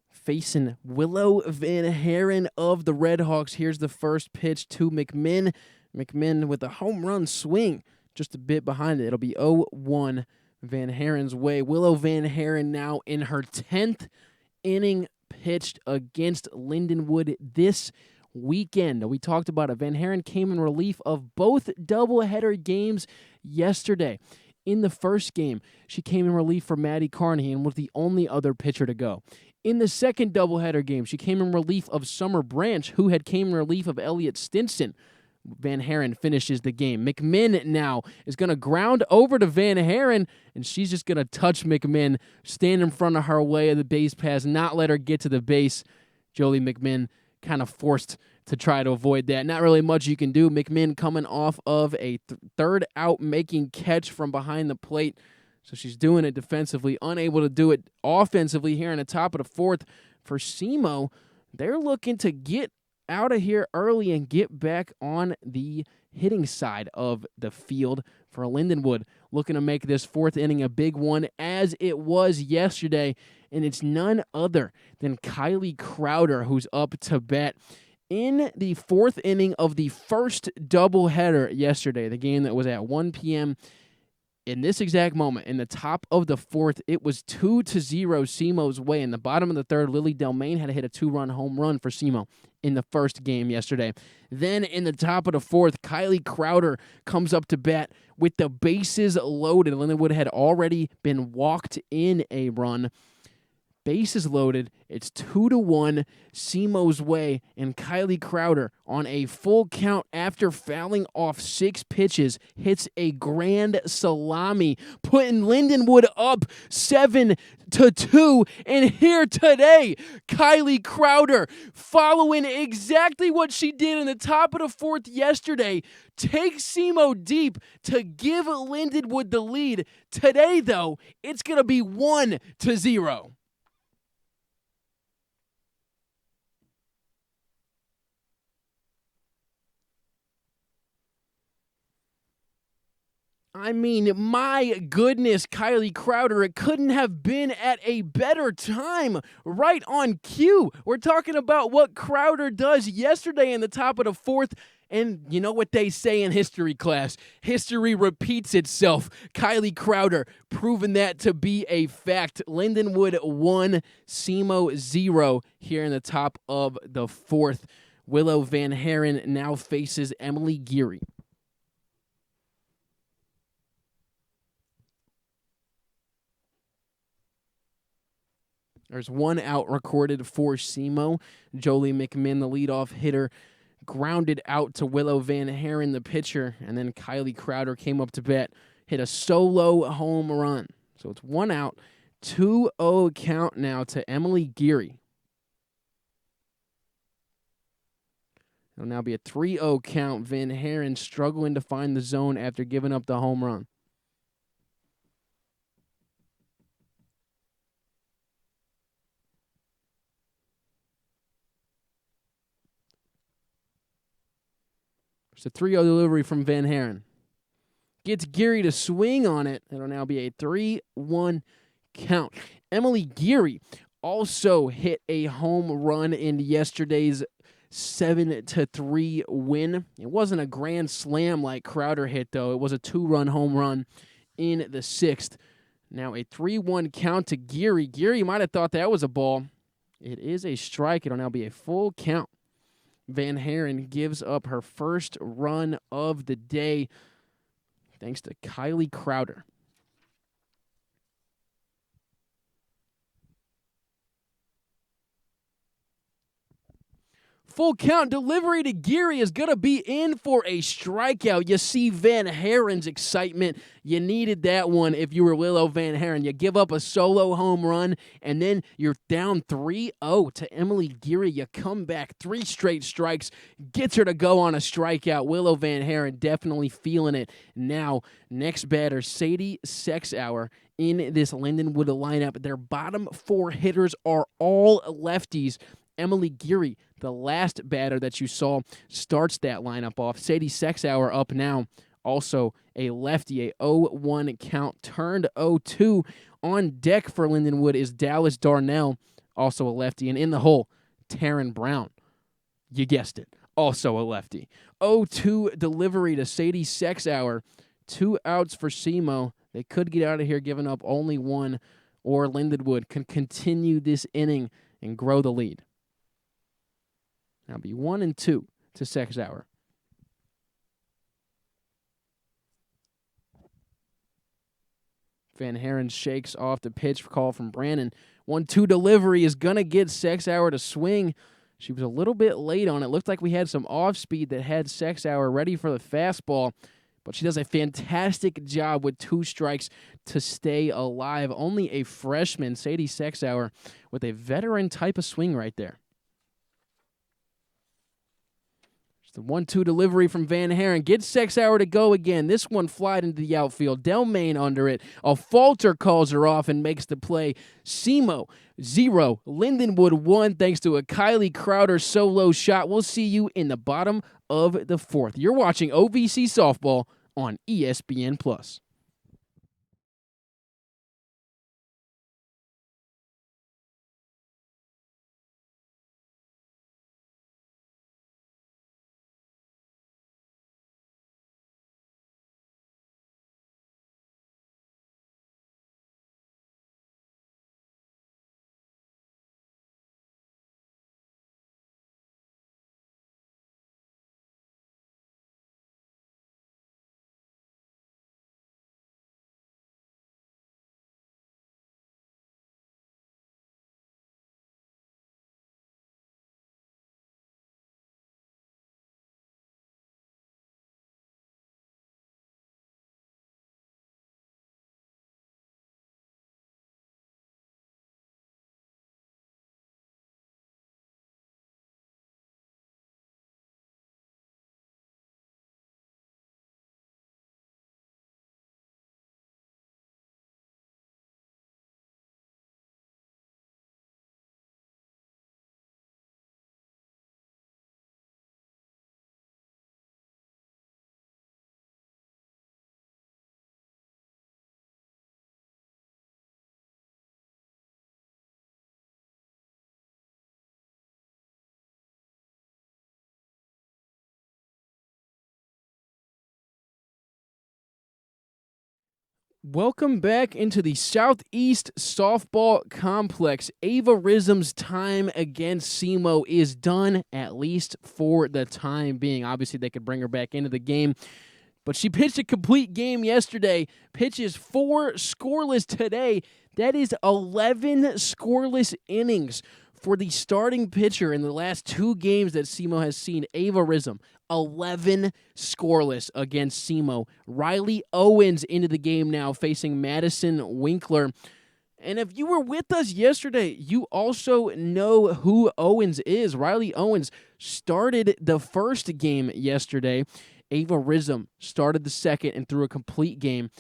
S1: facing Willow Van Haren of the Redhawks. Here's the first pitch to McMinn. McMinn with a home run swing, just a bit behind it. It'll be 0-1 Van Haren's way. Willow Van Haren now in her 10th inning pitched against Lindenwood this weekend. We talked about it. Van Haren came in relief of both doubleheader games yesterday. In the first game, she came in relief for Maddie Carnegie and was the only other pitcher to go. In the second doubleheader game, she came in relief of Summer Branch, who had came in relief of Elliot Stinson. Van Haren finishes the game. McMinn now is going to ground over to Van Haren, and she's just going to touch McMinn, stand in front of her way of the base pass, not let her get to the base. Jolie McMinn kind of forced to try to avoid that. Not really much you can do. McMinn coming off of a third out making catch from behind the plate. So she's doing it defensively, unable to do it offensively here in the top of the fourth. For SEMO, they're looking to get out of here early and get back on the hitting side of the field. For Lindenwood, looking to make this fourth inning a big one as it was yesterday. And it's none other than Kylie Crowder who's up to bat in the fourth inning of the first doubleheader yesterday, the game that was at 1 p.m. In this exact moment, in the top of the fourth, it was 2-0 SEMO's way. In the bottom of the third, Lily Delmain had to hit a 2-run home run for SEMO in the first game yesterday. Then in the top of the fourth, Kylie Crowder comes up to bat with the bases loaded. Lindenwood had already been walked in a run. Bases loaded. It's 2-1 SEMO's way, and Kylie Crowder on a full count after fouling off 6 pitches hits a grand salami, putting Lindenwood up 7-2. And here today, Kylie Crowder, following exactly what she did in the top of the fourth yesterday, takes SEMO deep to give Lindenwood the lead. Today, though, it's going to be 1-0. I mean, my goodness, Kylie Crowder, it couldn't have been at a better time. Right on cue. We're talking about what Crowder does yesterday in the top of the fourth. And you know what they say in history class? History repeats itself. Kylie Crowder proving that to be a fact. Lindenwood 1, SEMO 0 here in the top of the fourth. Willow Van Haren now faces Emily Geary. There's 1 out recorded for SEMO. Jolie McMinn, the leadoff hitter, grounded out to Willow Van Haren, the pitcher, and then Kylie Crowder came up to bat hit a solo home run. So it's 1 out, 2-0 count now to Emily Geary. It'll now be a 3-0 count. Van Haren struggling to find the zone after giving up the home run. It's a 3-0 delivery from Van Haren. Gets Geary to swing on it. It'll now be a 3-1 count. Emily Geary also hit a home run in yesterday's 7-3 win. It wasn't a grand slam like Crowder hit, though. It was a 2-run home run in the 6th. Now a 3-1 count to Geary. Geary might have thought that was a ball. It is a strike. It'll now be a full count. Van Haren gives up her first run of the day thanks to Kylie Crowder. Full count delivery to Geary is going to be in for a strikeout. You see Van Haren's excitement. You needed that one if you were Willow Van Haren. You give up a solo home run, and then you're down 3-0 to Emily Geary. You come back 3 straight strikes, gets her to go on a strikeout. Willow Van Haren definitely feeling it. Now, next batter, Sadie Sexauer in this Lindenwood lineup. Their bottom 4 hitters are all lefties. Emily Geary, the last batter that you saw, starts that lineup off. Sadie Sexauer up now, also a lefty, a 0-1 count, turned 0-2. On deck for Lindenwood is Dallas Darnell, also a lefty. And in the hole, Taryn Brown. You guessed it, also a lefty. 0-2 delivery to Sadie Sexauer. 2 outs for SEMO. They could get out of here giving up only 1, or Lindenwood can continue this inning and grow the lead. Now be 1-2 to Sexauer. Van Haren shakes off the pitch call from Brandon. 1-2 delivery is going to get Sexauer to swing. She was a little bit late on it. Looked like we had some off speed that had Sexauer ready for the fastball, but she does a fantastic job with 2 strikes to stay alive. Only a freshman, Sadie Sexauer, with a veteran type of swing right there. The 1-2 delivery from Van Haren gets Sexauer to go again. This one flied into the outfield. Delmain under it. A falter calls her off and makes the play. SEMO 0, Lindenwood 1 thanks to a Kylie Crowder solo shot. We'll see you in the bottom of the 4th. You're watching OVC Softball on ESPN+. Welcome back into the Southeast Softball Complex. Ava Rism's time against SEMO is done, at least for the time being. Obviously, they could bring her back into the game, but she pitched a complete game yesterday, pitches 4 scoreless today. That is 11 scoreless innings For the starting pitcher in the last 2 games that SEMO has seen, Ava Rism, 11 scoreless against SEMO. Riley Owens into the game now facing Madison Winkler. And if you were with us yesterday, you also know who Owens is. Riley Owens started the first game yesterday. Ava Rism started the second and threw a complete game.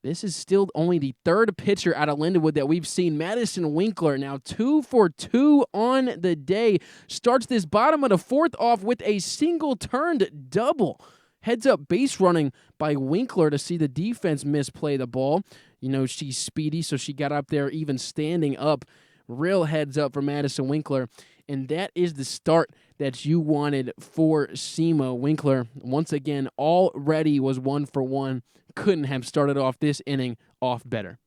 S1: This is still only the 3rd pitcher out of Lindenwood that we've seen. Madison Winkler now 2 for 2 on the day. Starts this bottom of the 4th off with a single-turned double. Heads up base running by Winkler to see the defense misplay the ball. You know, she's speedy, so she got up there even standing up. Real heads up for Madison Winkler. And that is the start that you wanted for SEMO. Winkler, once again, already was 1 for 1. Couldn't have started off this inning off better.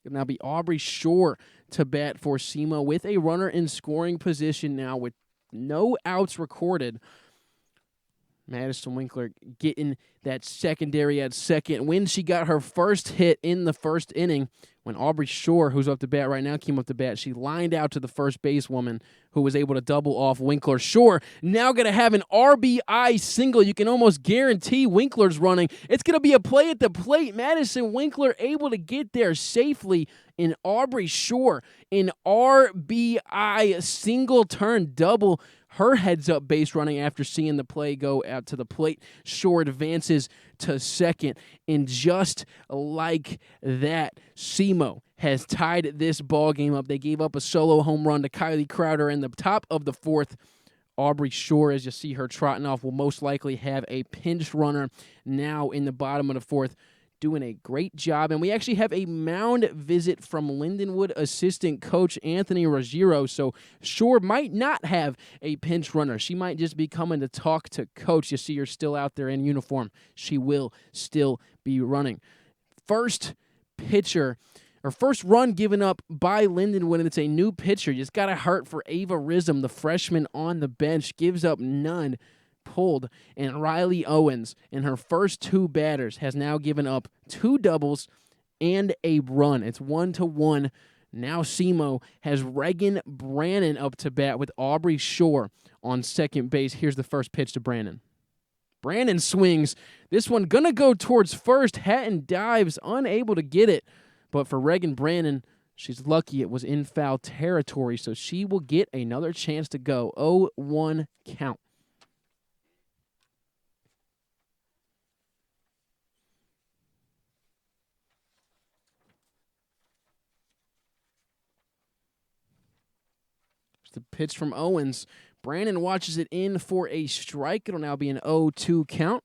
S1: It'll now be Aubrey Shore to bat for SEMO with a runner in scoring position now with no outs recorded. Madison Winkler getting that secondary at second. When she got her first hit in the first inning, when Aubrey Shore, who's up to bat right now, came up to bat, she lined out to the first basewoman who was able to double off Winkler. Shore now going to have an RBI single. You can almost guarantee Winkler's running. It's going to be a play at the plate. Madison Winkler able to get there safely, in Aubrey Shore, an RBI single-turn double. Her heads-up base running after seeing the play go out to the plate. Shore advances to second. And just like that, SEMO has tied this ball game up. They gave up a solo home run to Kylie Crowder in the top of the 4th. Aubrey Shore, as you see her trotting off, will most likely have a pinch runner now in the bottom of the 4th. Doing a great job. And we actually have a mound visit from Lindenwood assistant coach Anthony Ruggiero. So Shore might not have a pinch runner. She might just be coming to talk to coach. You see her still out there in uniform. She will still be running. First run given up by Lindenwood, and it's a new pitcher. Just got to hurt for Ava Rism, the freshman on the bench. Gives up none. Pulled, and Riley Owens in her first 2 batters has now given up 2 doubles and a run. It's 1-1. Now SEMO has Reagan Brannon up to bat with Aubrey Shore on second base. Here's the first pitch to Brannon. Brannon swings. This one gonna go towards first. Hatton dives, unable to get it. But for Reagan Brannon, she's lucky it was in foul territory, so she will get another chance to go. 0-1 count. The pitch from Owens. Brannon watches it in for a strike. It'll now be an 0-2 count.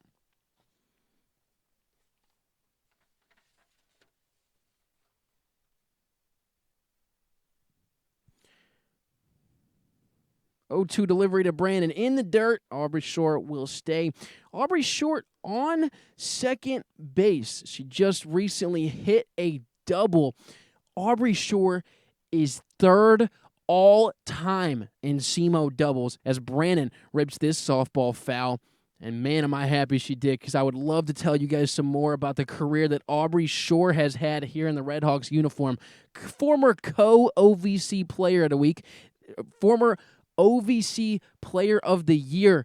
S1: Oh, 2 delivery to Brannon in the dirt. Aubrey Shore will stay. Aubrey Shore on second base. She just recently hit a double. Aubrey Shore is 3rd all-time in SEMO doubles as Brannon rips this softball foul. And man, am I happy she did, because I would love to tell you guys some more about the career that Aubrey Shore has had here in the Redhawks uniform. Former co-OVC player of the week, former OVC Player of the Year,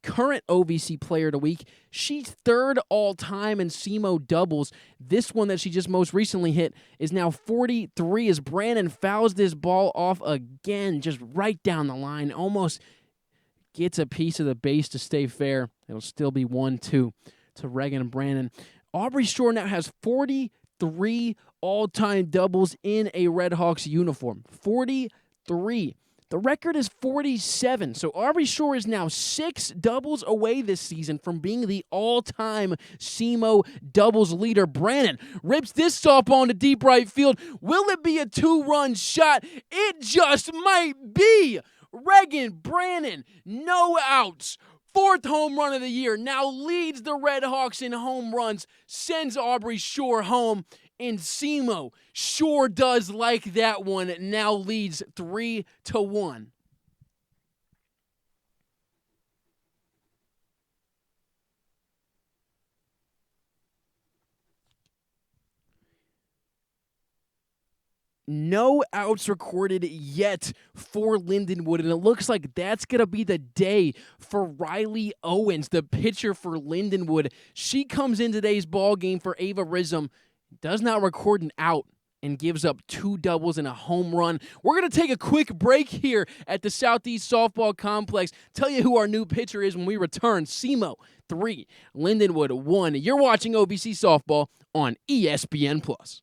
S1: current OVC Player of the Week. She's 3rd all-time in SEMO doubles. This one that she just most recently hit is now 43 as Brannon fouls this ball off again, just right down the line. Almost gets a piece of the base to stay fair. It'll still be 1-2 to Reagan and Brannon. Aubrey Shore now has 43 all-time doubles in a Redhawks uniform. 43. The record is 47, so Aubrey Shore is now 6 doubles away this season from being the all-time SEMO doubles leader. Brannon rips this softball into deep right field. Will it be a 2-run shot? It just might be. Reagan Brannon, no outs. 4th home run of the year, now leads the Redhawks in home runs, sends Aubrey Shore home. And SEMO sure does like that one. Now leads 3-1. No outs recorded yet for Lindenwood, and it looks like that's going to be the day for Riley Owens, the pitcher for Lindenwood. She comes in today's ball game for Ava Rism, does not record an out, and gives up 2 doubles and a home run. We're going to take a quick break here at the Southeast Softball Complex. Tell you who our new pitcher is when we return. SEMO 3, Lindenwood 1. You're watching OVC Softball on ESPN+.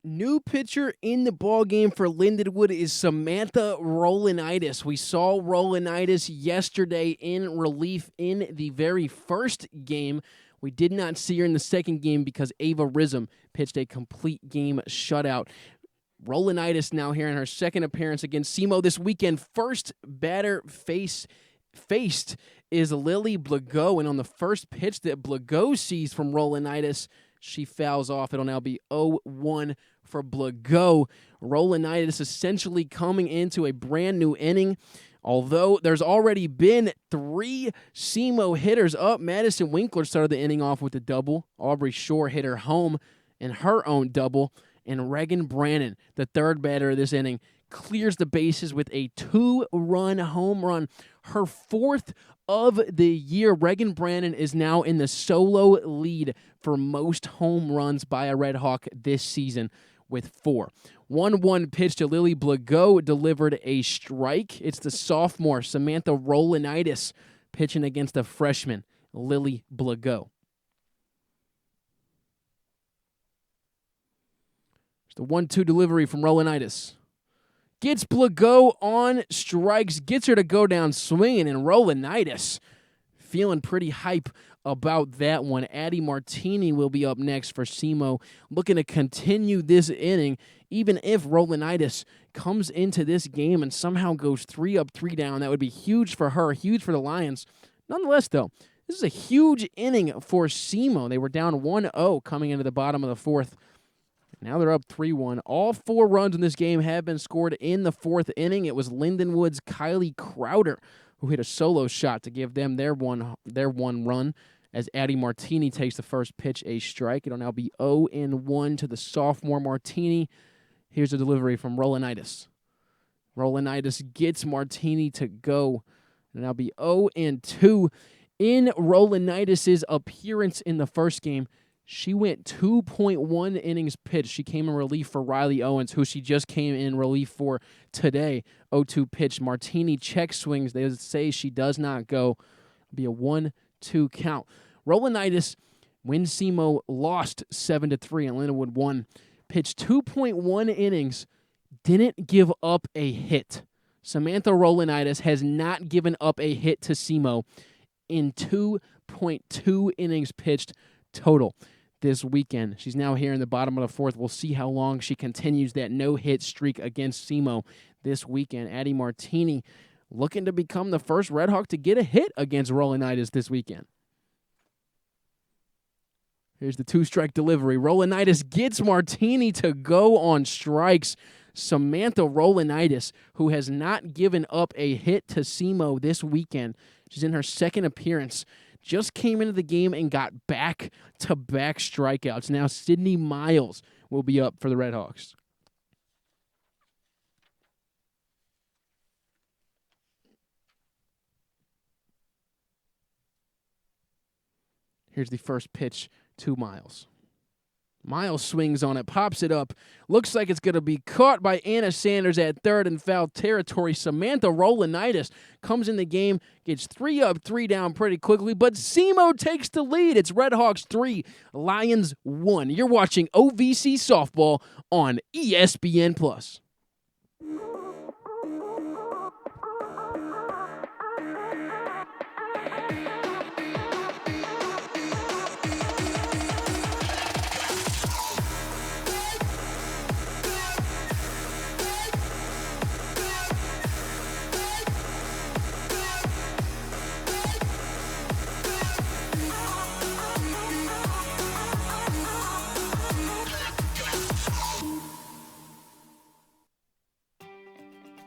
S1: New pitcher in the ballgame for Lindenwood is Samantha Rolanitis. We saw Rolanitis yesterday in relief in the very first game. We did not see her in the second game because Ava Rism pitched a complete game shutout. Rolanitis now here in her second appearance against SEMO this weekend. First batter faced is Lily Blago, and on the first pitch that Blago sees from Rolanitis, she fouls off. It'll now be 0-1 for Blago. Rolanitis essentially coming into a brand new inning. Although there's already been 3 SEMO hitters up. Madison Winkler started the inning off with a double. Aubrey Shore hit her home in her own double. And Reagan Brannon, the third batter of this inning, clears the bases with a 2-run home run. Her 4th of the year. Reagan Brannon is now in the solo lead for most home runs by a Red Hawk this season with 4. 1-1 pitch to Lily Blago delivered a strike. It's the sophomore Samantha Rolanitis pitching against the freshman Lily Blago. It's the 1-2 delivery from Rolanitis. Gets Blago on strikes, gets her to go down swinging, and Rolanitis feeling pretty hype about that one. Addie Martini will be up next for SEMO, looking to continue this inning, even if Rolanitis comes into this game and somehow goes 3 up, 3 down. That would be huge for her, huge for the Lions. Nonetheless, though, this is a huge inning for SEMO. They were down 1-0 coming into the bottom of the 4th. Now they're up 3-1. All 4 runs in this game have been scored in the 4th inning. It was Lindenwood's Kylie Crowder who hit a solo shot to give them their one run as Addie Martini takes the first pitch, a strike. It'll now be 0-1 to the sophomore Martini. Here's a delivery from Rolanitis. Rolanitis gets Martini to go. It'll now be 0-2. In Rolanitis' appearance in the first game, she went 2.1 innings pitched. She came in relief for Riley Owens, who she just came in relief for today. 0-2 pitch. Martini check swings. They say she does not go. It'll be a 1-2 count. Rolanitis, when SEMO lost 7-3 and Lindenwood won, pitched 2.1 innings, didn't give up a hit. Samantha Rolanitis has not given up a hit to SEMO in 2.2 innings pitched total this weekend. She's now here in the bottom of the 4th. We'll see how long she continues that no-hit streak against SEMO this weekend. Addie Martini looking to become the first Red Hawk to get a hit against Rolanitis this weekend. Here's the 2-strike delivery. Rolanitis gets Martini to go on strikes. Samantha Rolanitis, who has not given up a hit to SEMO this weekend. She's in her 2nd appearance. Just came into the game and got back-to-back strikeouts. Now Sydney Miles will be up for the Red Hawks. Here's the first pitch to Miles. Miles swings on it, pops it up. Looks like it's going to be caught by Anna Sanders at third in foul territory. Samantha Rolanitis comes in the game, gets 3 up, 3 down pretty quickly, but SEMO takes the lead. It's Redhawks 3, Lions 1. You're watching OVC softball on ESPN+.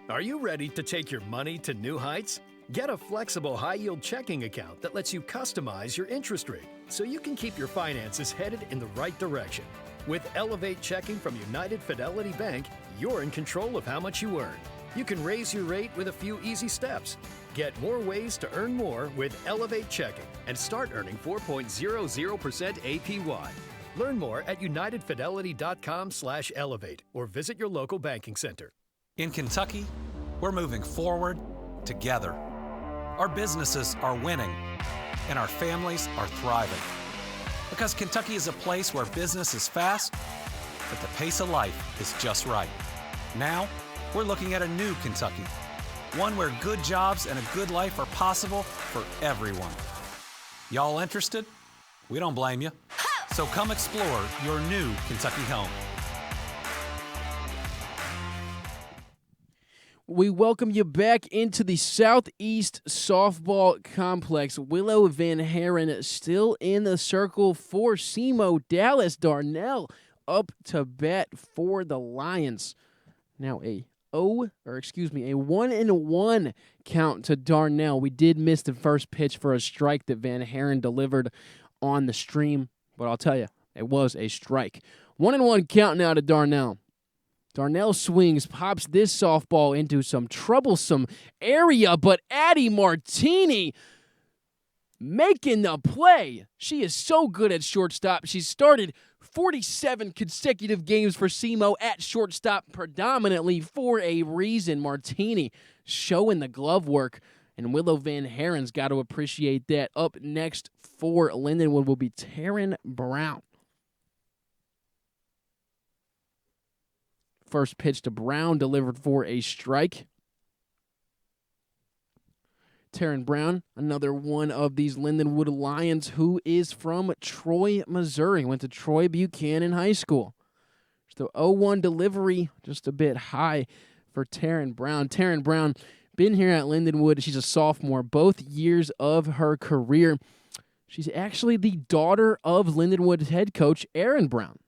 S5: Are you ready to take your money to new heights? Get a flexible high-yield checking account that lets you customize your interest rate so you can keep your finances headed in the right direction. With Elevate Checking from United Fidelity Bank, you're in control of how much you earn. You can raise your rate with a few easy steps. Get more ways to earn more with Elevate Checking and start earning 4.00% APY. Learn more at unitedfidelity.com/elevate or visit your local banking center.
S11: In Kentucky, we're moving forward together. Our businesses are winning, and our families are thriving. Because Kentucky is a place where business is fast, but the pace of life is just right. Now, we're looking at a new Kentucky, one where good jobs and a good life are possible for everyone. Y'all interested? We don't blame you. So come explore your new Kentucky home.
S1: We welcome you back into the Southeast Softball Complex. Willow Van Haren still in the circle for SEMO. Dallas Darnell up to bat for the Lions. Now a 1-1 count to Darnell. We did miss the first pitch for a strike that Van Haren delivered on the stream, but I'll tell you, it was a strike. 1-1 count now to Darnell. Darnell swings, pops this softball into some troublesome area, but Addie Martini making the play. She is so good at shortstop. She's started 47 consecutive games for SEMO at shortstop, predominantly for a reason. Martini showing the glove work, and Willow Van Haren's got to appreciate that. Up next for Lindenwood will be Taryn Brown. First pitch to Brown, delivered for a strike. Taryn Brown, another one of these Lindenwood Lions, who is from Troy, Missouri. Went to Troy Buchanan High School. So 0-1 delivery, just a bit high for Taryn Brown. Taryn Brown, been here at Lindenwood. She's a sophomore, both years of her career. She's actually the daughter of Lindenwood head coach Aaron Brown.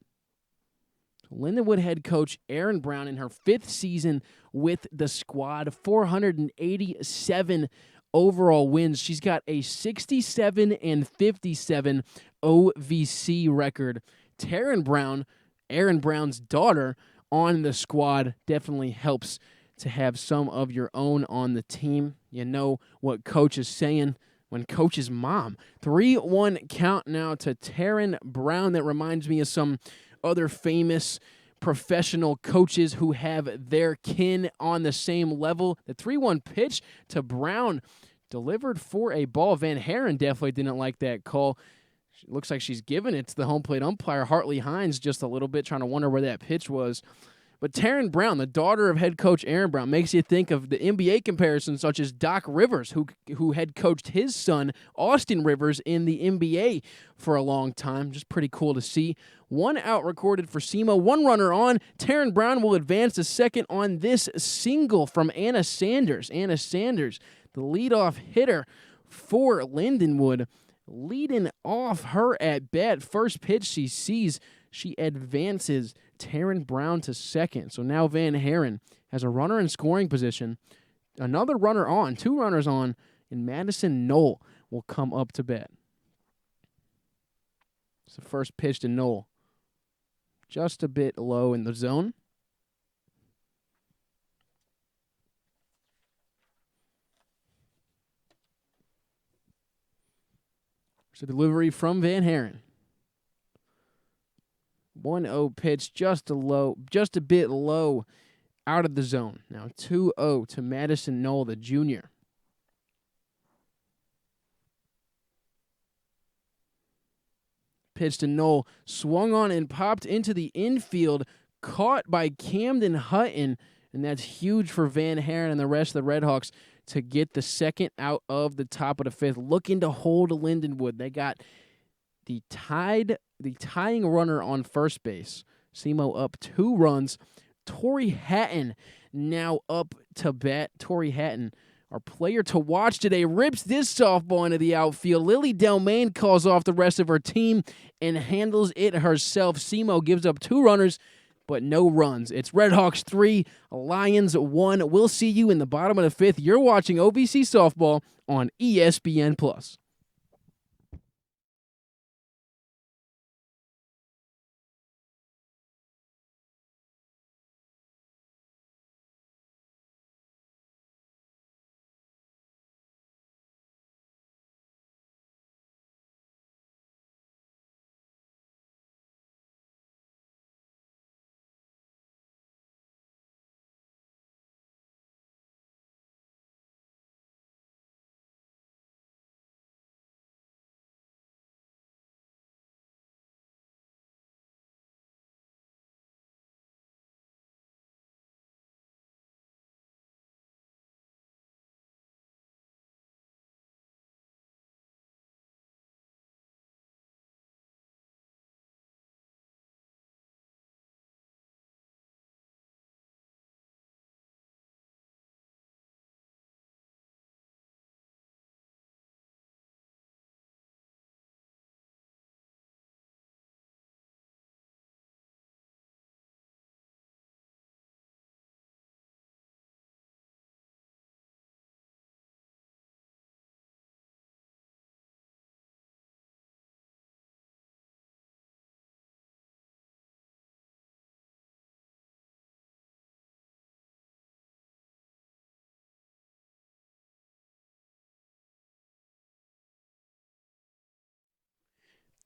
S1: Lindenwood head coach Aaron Brown in her 5th season with the squad, 487 overall wins. She's got a 67-57 OVC record. Taryn Brown, Aaron Brown's daughter, on the squad definitely helps to have some of your own on the team. You know what coach is saying when coach's mom. 3-1 count now to Taryn Brown. That reminds me of some other famous professional coaches who have their kin on the same level. The 3-1 pitch to Brown delivered for a ball. Van Haren definitely didn't like that call. It looks like she's giving it to the home plate umpire, Hartley Hines, just a little bit, trying to wonder where that pitch was. But Taryn Brown, the daughter of head coach Aaron Brown, makes you think of the NBA comparisons such as Doc Rivers, who head coached his son, Austin Rivers, in the NBA for a long time. Just pretty cool to see. 1 out recorded for SEMO, 1 runner on. Taryn Brown will advance to second on this single from Anna Sanders. Anna Sanders, the leadoff hitter for Lindenwood, leading off her at bat. First pitch she sees, she advances Taryn Brown to second. So now Van Haren has a runner in scoring position. Another runner on, 2 runners on, and Madison Knoll will come up to bat. It's the first pitch to Knoll. Just a bit low in the zone. It's a delivery from Van Haren. 1-0 pitch, just a bit low, out of the zone. Now 2-0 to Madison Knoll, the junior. Pitch to Knoll, swung on and popped into the infield, caught by Camden Hutton, and that's huge for Van Haren and the rest of the Redhawks to get the second out of the top of the fifth, looking to hold Lindenwood. They got the tying runner on first base. SEMO up 2 runs. Torrey Hatton now up to bat. Torrey Hatton, our player to watch today, rips this softball into the outfield. Lily Delmain calls off the rest of her team and handles it herself. SEMO gives up 2 runners, but no runs. It's Redhawks 3, Lions 1. We'll see you in the bottom of the 5th. You're watching OVC Softball on ESPN+.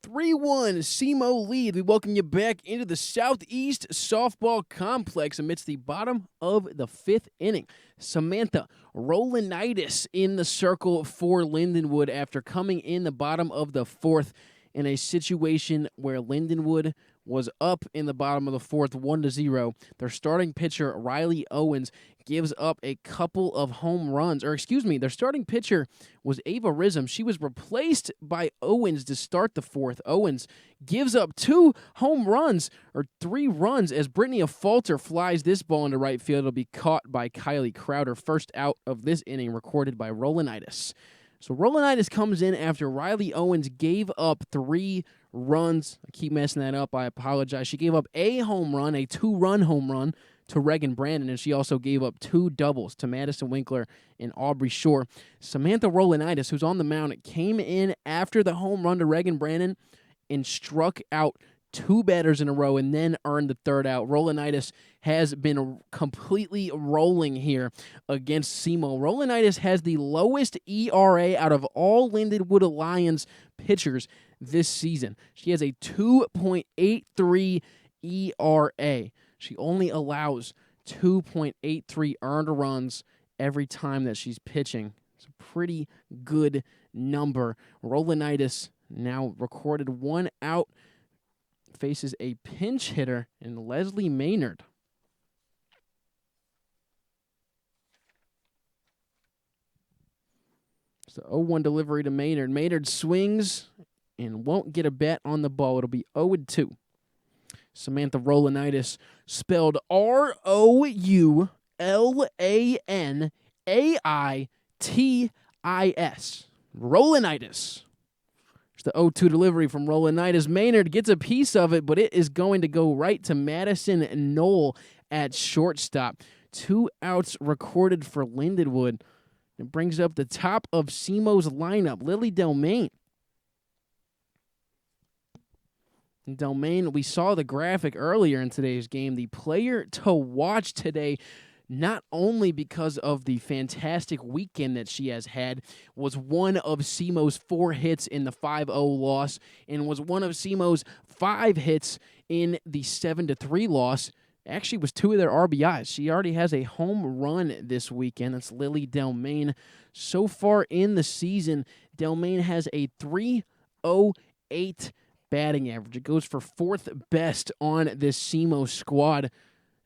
S1: 3-1 SEMO lead. We welcome you back into the Southeast Softball Complex amidst the bottom of the 5th inning. Samantha Rolanitis in the circle for Lindenwood after coming in the bottom of the 4th in a situation where Lindenwood was up in the bottom of the 4th, 1-0. Their starting pitcher, Riley Owens, gives up a couple of home runs. Their starting pitcher was Ava Rism. She was replaced by Owens to start the 4th. Owens gives up 2 home runs, or 3 runs, as Brittany Falter flies this ball into right field. It'll be caught by Kylie Crowder. First out of this inning recorded by Rolanitis. So Rolanitis comes in after Riley Owens gave up 3 runs. I keep messing that up. I apologize. She gave up a home run, a 2-run home run to Reagan Brandon, and she also gave up 2 doubles to Madison Winkler and Aubrey Shore. Samantha Rolanitis, who's on the mound, came in after the home run to Reagan Brandon and struck out 2 batters in a row and then earned the 3rd out. Rolanitis has been completely rolling here against SEMO. Rolanitis has the lowest ERA out of all Lindenwood Lions pitchers this season. She has a 2.83 ERA. She only allows 2.83 earned runs every time that she's pitching. It's a pretty good number. Rolanitis now recorded 1 out, faces a pinch hitter in Leslie Maynard. So 0-1 delivery to Maynard. Maynard swings and won't get a bat on the ball. It'll be 0-2. Samantha Rolanitis, spelled Rolanitis. Rolanitis. It's the 0-2 delivery from Rolanitis. Maynard gets a piece of it, but it is going to go right to Madison Knoll at shortstop. 2 outs recorded for Lindenwood. It brings up the top of SEMO's lineup, Lily Delmain. Delmain, we saw the graphic earlier in today's game. The player to watch today, not only because of the fantastic weekend that she has had, was one of SEMO's 4 hits in the 5-0 loss and was one of SEMO's 5 hits in the 7-3 loss actually was 2 of their RBIs. She already has a home run this weekend. That's Lily Delmain. So far in the season, Delmain has a 3.08 batting average. It goes for 4th best on this SEMO squad.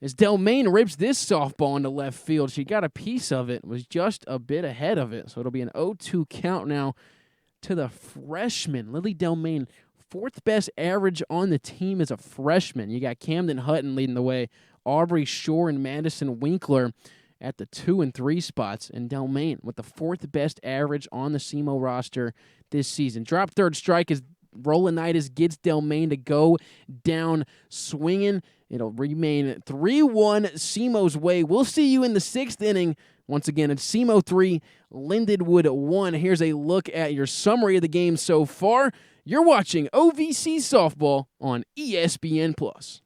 S1: As Delmain rips this softball into left field, she got a piece of it, was just a bit ahead of it. So it'll be an 0-2 count now to the freshman. Lily Delmain, 4th best average on the team as a freshman. You got Camden Hutton leading the way, Aubrey Shore and Madison Winkler at the 2 and 3 spots, and Delmain with the 4th best average on the SEMO roster this season. Drop third strike as Rolanitis gets Delmain to go down swinging. It'll remain 3-1 SEMO's way. We'll see you in the 6th inning. Once again, it's SEMO 3, Lindenwood 1. Here's a look at your summary of the game so far. You're watching OVC Softball on ESPN+.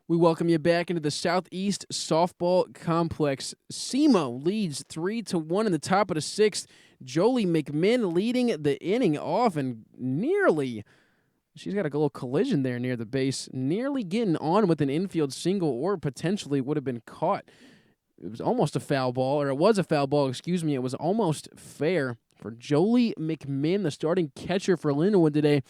S1: We welcome you back into the Southeast Softball Complex. SEMO leads 3-1 in the top of the 6th. Jolie McMinn leading the inning off and she's got a little collision there near the base, nearly getting on with an infield single or potentially would have been caught. It was almost a foul ball, or it was a foul ball, excuse me. It was almost fair for Jolie McMinn, the starting catcher for Lindenwood today.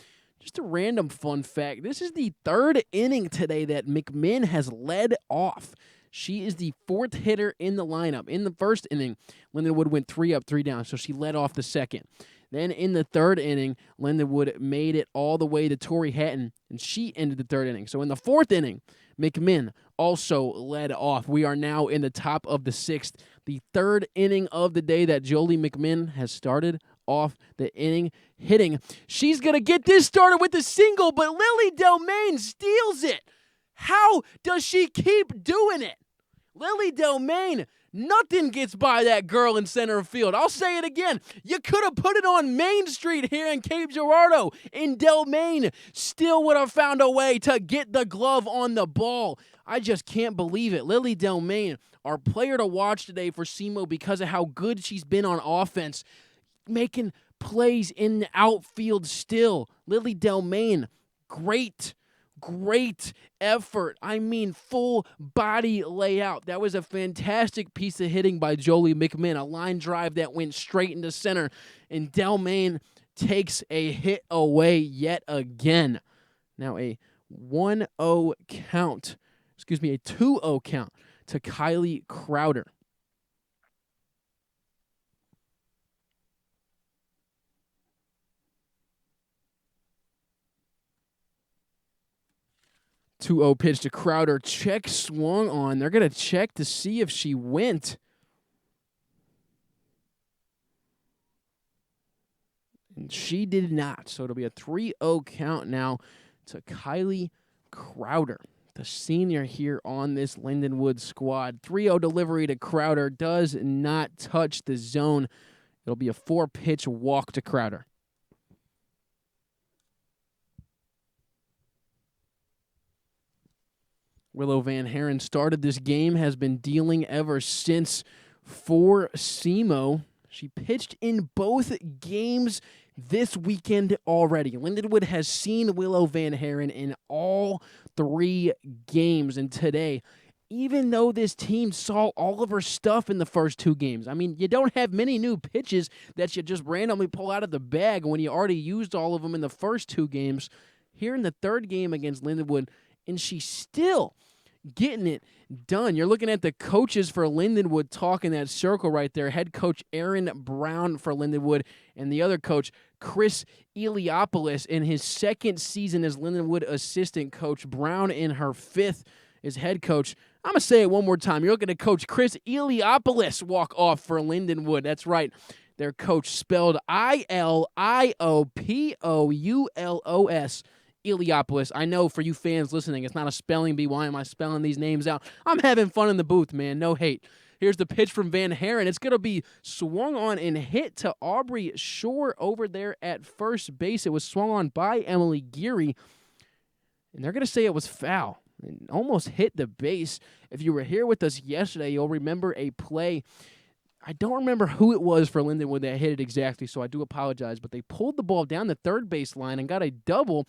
S1: Just a random fun fact. This is the 3rd inning today that McMinn has led off. She is the 4th hitter in the lineup. In the 1st inning, Lindenwood went 3 up, 3 down, so she led off the 2nd. Then in the 3rd inning, Lindenwood made it all the way to Tori Hatton, and she ended the 3rd inning. So in the 4th inning, McMinn also led off. We are now in the top of the 6th, the 3rd inning of the day that Jolie McMinn has started off the inning hitting. She's going to get this started with a single, but Lily Delmain steals it. How does she keep doing it? Lily Delmain, nothing gets by that girl in center field. I'll say it again. You could have put it on Main Street here in Cape Girardeau, and Delmain still would have found a way to get the glove on the ball. I just can't believe it. Lily Delmain, our player to watch today for SEMO because of how good she's been on offense, making plays in the outfield still. Lily Delmain, great effort. I mean, full body layout. That was a fantastic piece of hitting by Jolie McMinn. A line drive that went straight into center. And Delmain takes a hit away yet again. Now a 2-0 count to Kylie Crowder. 2-0 pitch to Crowder. Check swung on. They're going to check to see if she went. And she did not. So it'll be a 3-0 count now to Kylie Crowder, the senior here on this Lindenwood squad. 3-0 delivery to Crowder. Does not touch the zone. It'll be a 4-pitch walk to Crowder. Willow Van Haren started this game, has been dealing ever since for SEMO. She pitched in both games this weekend already. Lindenwood has seen Willow Van Haren in all 3 games. And today, even though this team saw all of her stuff in the first 2 games, I mean, you don't have many new pitches that you just randomly pull out of the bag when you already used all of them in the first 2 games. Here in the 3rd game against Lindenwood, and she's still getting it done. You're looking at the coaches for Lindenwood talking that circle right there. Head coach Aaron Brown for Lindenwood, and the other coach, Chris Eliopoulos, in his 2nd season as Lindenwood assistant coach. Brown in her 5th as head coach. I'm going to say it one more time. You're looking at Coach Chris Eliopoulos walk off for Lindenwood. That's right. Their coach spelled Iliopoulos. Eliopoulos. I know for you fans listening, it's not a spelling bee. Why am I spelling these names out? I'm having fun in the booth, man. No hate. Here's the pitch from Van Haren. It's going to be swung on and hit to Aubrey Shore over there at first base. It was swung on by Emily Geary, and they're going to say it was foul. It almost hit the base. If you were here with us yesterday, you'll remember a play. I don't remember who it was for Lindenwood that hit it exactly, so I do apologize, but they pulled the ball down the third base line and got a double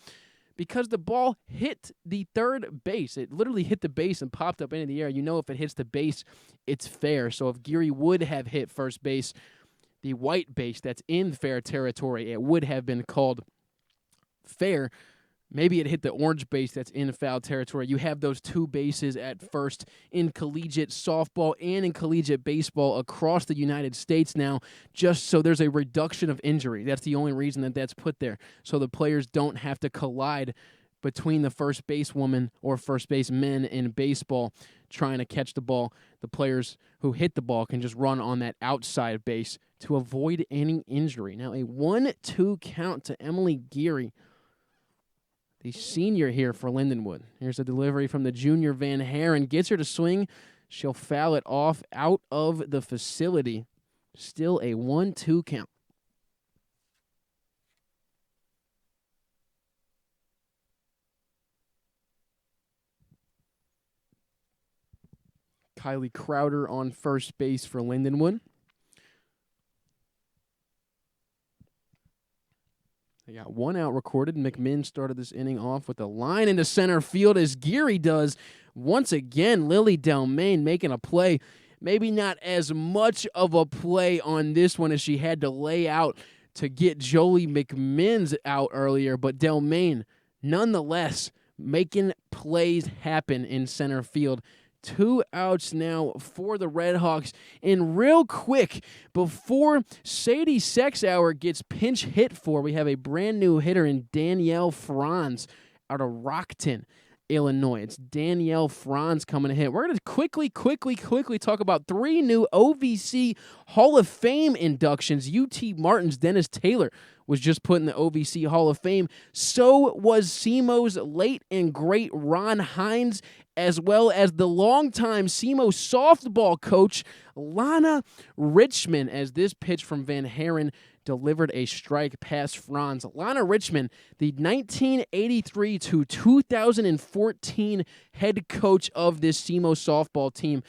S1: because the ball hit the third base. It literally hit the base and popped up into the air. You know if it hits the base, it's fair. So if Geary would have hit first base, the white base that's in fair territory, it would have been called fair. Maybe it hit the orange base that's in foul territory. You have those 2 bases at first in collegiate softball and in collegiate baseball across the United States now, just so there's a reduction of injury. That's the only reason that that's put there, so the players don't have to collide between the first basewoman or first basemen in baseball trying to catch the ball. The players who hit the ball can just run on that outside base to avoid any injury. Now a 1-2 count to Emily Geary, the senior here for Lindenwood. Here's a delivery from the junior Van Haren. Gets her to swing. She'll foul it off out of the facility. Still a 1-2 count. Kylie Crowder on first base for Lindenwood. They got 1 out recorded. McMinn started this inning off with a line into center field as Geary does. Once again, Lily Delmain making a play. Maybe not as much of a play on this one as she had to lay out to get Jolie McMinn's out earlier, but Delmain, nonetheless, making plays happen in center field. 2 outs now for the Redhawks. And real quick, before Sadie Sexauer gets pinch hit for, we have a brand new hitter in Danielle Franz out of Rockton, Illinois. It's Danielle Franz coming to hit. We're going to quickly talk about 3 new OVC Hall of Fame inductions. UT Martin's Dennis Taylor was just put in the OVC Hall of Fame. So was SEMO's late and great Ron Hines, as well as the longtime SEMO softball coach, Lana Richmond, as this pitch from Van Haren delivered a strike past Franz. Lana Richmond, the 1983 to 2014 head coach of this SEMO softball team.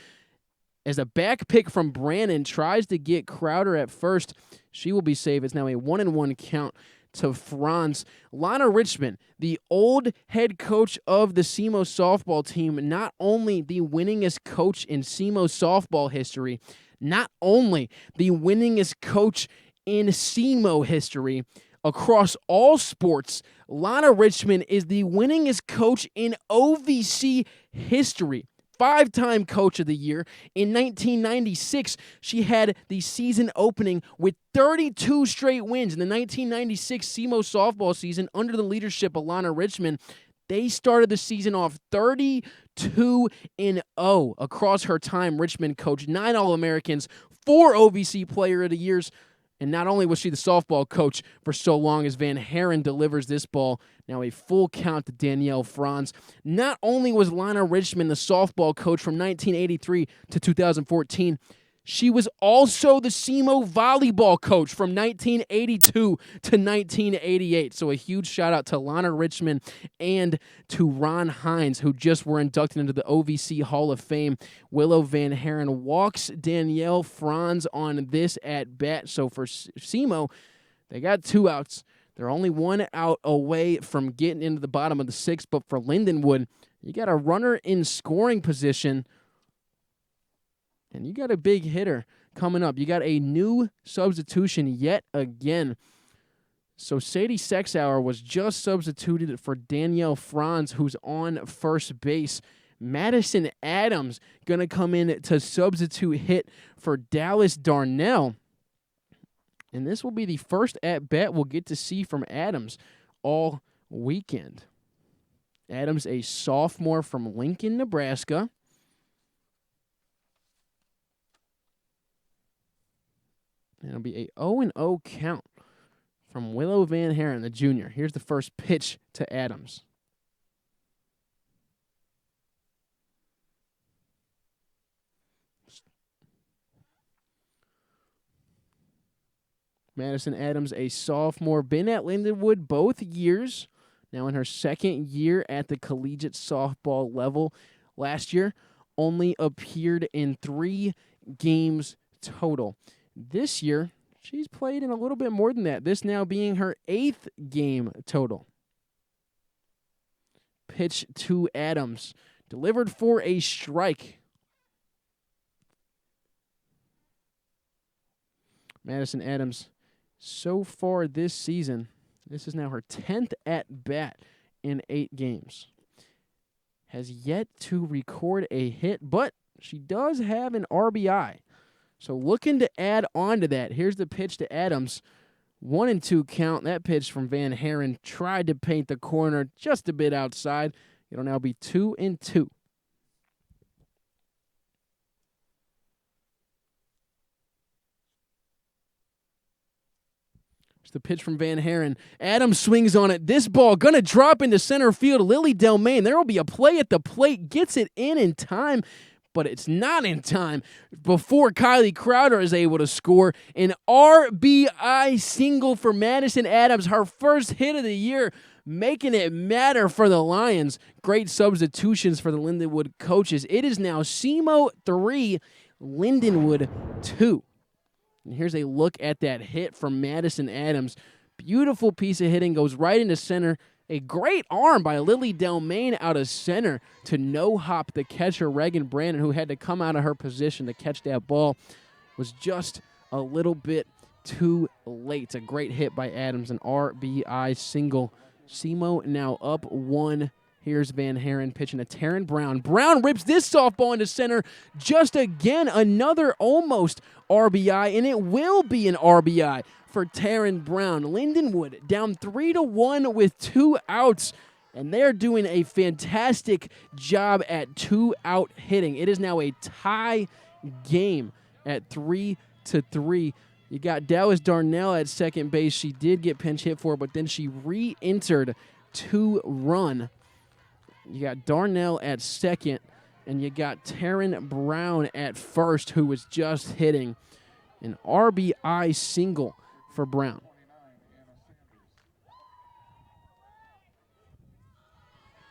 S1: As a back pick from Brannon tries to get Crowder at first, she will be safe. It's now a 1-1 count to Franz. Lana Richmond, the old head coach of the SEMO softball team, not only the winningest coach in SEMO softball history, not only the winningest coach in SEMO history, across all sports, Lana Richmond is the winningest coach in OVC history. 5-time Coach of the Year. In 1996, she had the season opening with 32 straight wins. In the 1996 SEMO softball season, under the leadership of Lana Richmond, they started the season off 32-0 across her time. Richmond coached 9 All-Americans, 4 OVC Player of the Years. And not only was she the softball coach for so long as Van Haren delivers this ball, now a full count to Danielle Franz. Not only was Lana Richmond the softball coach from 1983 to 2014, She was also the SEMO volleyball coach from 1982 to 1988. So a huge shout out to Lana Richmond and to Ron Hines, who just were inducted into the OVC Hall of Fame. Willow Van Haren walks Danielle Franz on this at bat. So for SEMO, they got 2 outs. They're only 1 out away from getting into the bottom of the 6th. But for Lindenwood, you got a runner in scoring position. And you got a big hitter coming up. You got a new substitution yet again. So Sadie Sexauer was just substituted for Danielle Franz, who's on first base. Madison Adams going to come in to substitute hit for Dallas Darnell. And this will be the first at-bat we'll get to see from Adams all weekend. Adams, a sophomore from Lincoln, Nebraska. It'll be a 0-0 count from Willow Van Haren, the junior. Here's the first pitch to Adams. Madison Adams, a sophomore, been at Lindenwood both years. Now in her second year at the collegiate softball level. Last year, only appeared in 3 games total. This year, she's played in a little bit more than that, this now being her 8th game total. Pitch to Adams, delivered for a strike. Madison Adams, so far this season, this is now her 10th at-bat in 8 games. Has yet to record a hit, but she does have an RBI. So looking to add on to that. Here's the pitch to Adams. 1-2 count. That pitch from Van Haren tried to paint the corner just a bit outside. It'll now be 2-2. It's the pitch from Van Haren. Adams swings on it. This ball going to drop into center field. Lily Delmain. There will be a play at the plate. Gets it in time. But it's not in time before Kylie Crowder is able to score an RBI single for Madison Adams, her first hit of the year, making it matter for the Lions. Great substitutions for the Lindenwood coaches. It is now SEMO 3, Lindenwood 2. And here's a look at that hit from Madison Adams. Beautiful piece of hitting, goes right into center. A great arm by Lily Delmain out of center to no-hop the catcher, Reagan Brandon, who had to come out of her position to catch that ball. Was just a little bit too late. It's a great hit by Adams, an RBI single. SEMO now up 1. Here's Van Haren pitching to Taryn Brown. Brown rips this softball into center. Just again, another almost RBI, and it will be an RBI for Taryn Brown. Lindenwood down 3-1 with 2 outs, and they're doing a fantastic job at 2-out hitting. It is now a tie game at 3-3. You got Dallas Darnell at second base. She did get pinch hit for, but then she re-entered to run. You got Darnell at second, and you got Taryn Brown at first, who was just hitting an RBI single for Brown.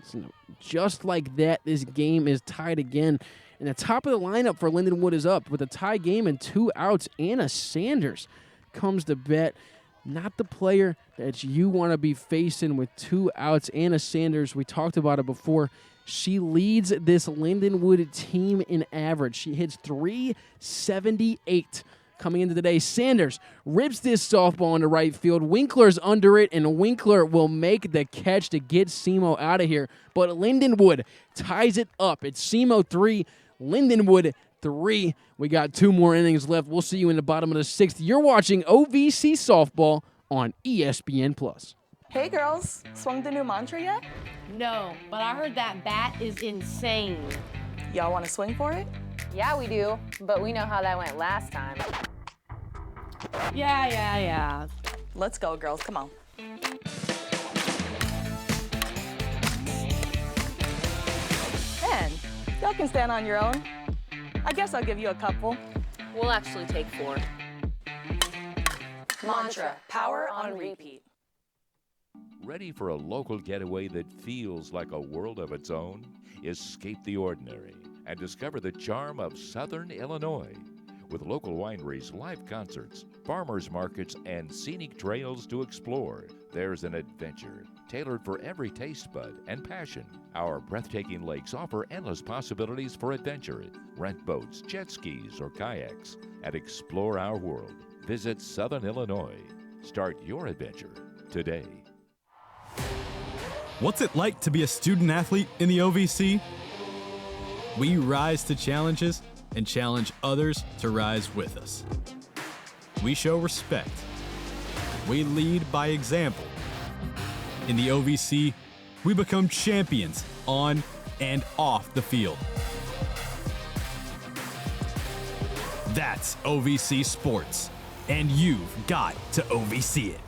S1: So just like that, this game is tied again. And the top of the lineup for Lindenwood is up with a tie game and 2 outs. Anna Sanders comes to bat. Not the player that you want to be facing with 2 outs. Anna Sanders, we talked about it before. She leads this Lindenwood team in average. She hits .378 coming into the day. Sanders rips this softball into right field. Winkler's under it, and Winkler will make the catch to get SEMO out of here. But Lindenwood ties it up. It's SEMO 3, Lindenwood 3. We got 2 more innings left. We'll see you in the bottom of the 6th. You're watching OVC Softball on ESPN+.
S6: Hey girls, swung the new mantra yet?
S7: No, but I heard that bat is insane.
S6: Y'all want to swing for it?
S8: Yeah, we do, but we know how that went last time.
S7: Yeah.
S6: Let's go, girls. Come on. Man, y'all can stand on your own. I guess I'll give you a couple.
S8: We'll actually take 4.
S6: Mantra, power on repeat.
S9: Ready for a local getaway that feels like a world of its own? Escape the ordinary and discover the charm of Southern Illinois. With local wineries, live concerts, farmers markets, and scenic trails to explore, there's an adventure tailored for every taste bud and passion. Our breathtaking lakes offer endless possibilities for adventure. Rent boats, jet skis, or kayaks, and explore our world. Visit Southern Illinois. Start your adventure today.
S10: What's it like to be a student athlete in the OVC? We rise to challenges and challenge others to rise with us. We show respect. We lead by example. In the OVC, we become champions on and off the field. That's OVC Sports, and you've got to OVC it.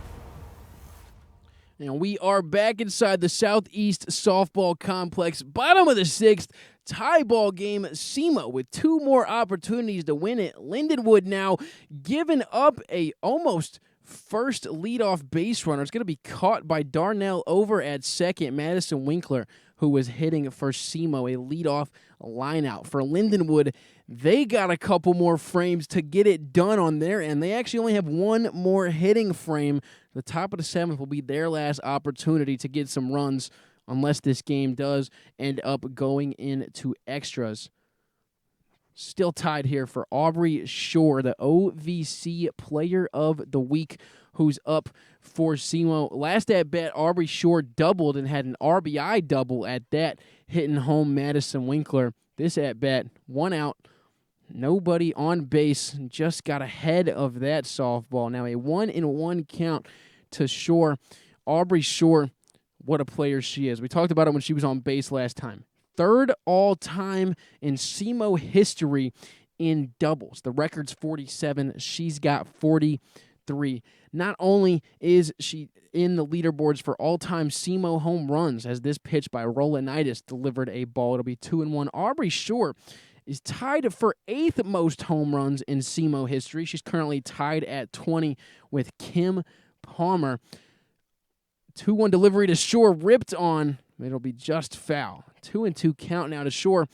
S1: And we are back inside the Southeast Softball Complex, bottom of the 6th, tie ball game. SEMO with 2 more opportunities to win it. Lindenwood now giving up a almost first leadoff base runner. It's going to be caught by Darnell over at second. Madison Winkler, who was hitting for SEMO, a leadoff lineout. For Lindenwood, they got a couple more frames to get it done on their end. They actually only have 1 more hitting frame. The top of the 7th will be their last opportunity to get some runs, unless this game does end up going into extras. Still tied here for Aubrey Shore, the OVC Player of the Week, who's up for SEMO. Last at bat, Aubrey Shore doubled and had an RBI double at that, hitting home Madison Winkler. This at bat, 1 out, nobody on base, just got ahead of that softball. Now a 1-1 count to Shore. Aubrey Shore, what a player she is. We talked about it when she was on base last time. 3rd all-time in SEMO history in doubles. The record's 47. She's got 43. Not only is she in the leaderboards for all-time SEMO home runs, as this pitch by Rolanitis delivered a ball. It'll be 2-1. Aubrey Shore is tied for 8th most home runs in SEMO history. She's currently tied at 20 with Kim Palmer. 2-1 delivery to Shore, ripped on. It'll be just foul. 2-2 count now to Shore,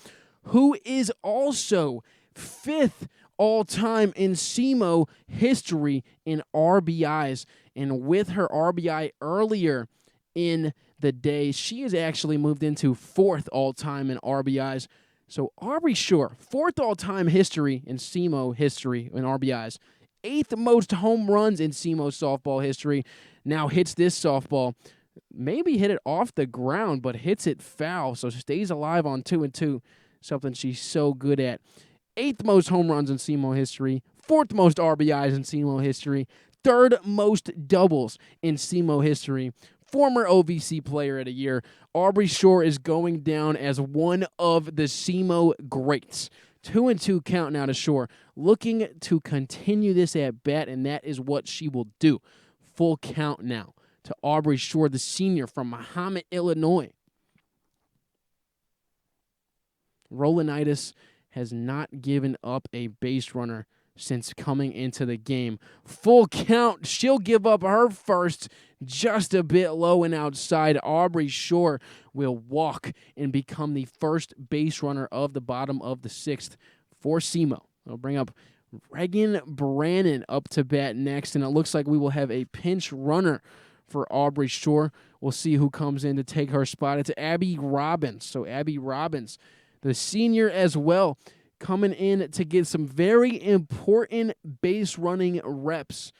S1: who is also 5th all-time in SEMO history in RBIs. And with her RBI earlier in the day, she has actually moved into 4th all-time in RBIs. So Aubrey Shore, 4th all-time history in SEMO history in RBIs. 8th most home runs in SEMO softball history. Now hits this softball. Maybe hit it off the ground, but hits it foul, so stays alive on 2-2, something she's so good at. 8th most home runs in SEMO history, 4th most RBIs in SEMO history, 3rd most doubles in SEMO history. Former OVC Player of the Year, Aubrey Shore is going down as one of the SEMO greats. 2-2 count now to Shore, looking to continue this at bat, and that is what she will do. Full count now to Aubrey Shore, the senior from Mahomet, Illinois. Rolanitis has not given up a base runner since coming into the game. Full count. She'll give up her first, just a bit low and outside. Aubrey Shore will walk and become the first base runner of the bottom of the 6th for SEMO. They'll bring up Reagan Brannon up to bat next, and it looks like we will have a pinch runner for Aubrey Shore. We'll see who comes in to take her spot. It's Abby Robbins. So Abby Robbins, the senior as well, coming in to get some very important base running reps.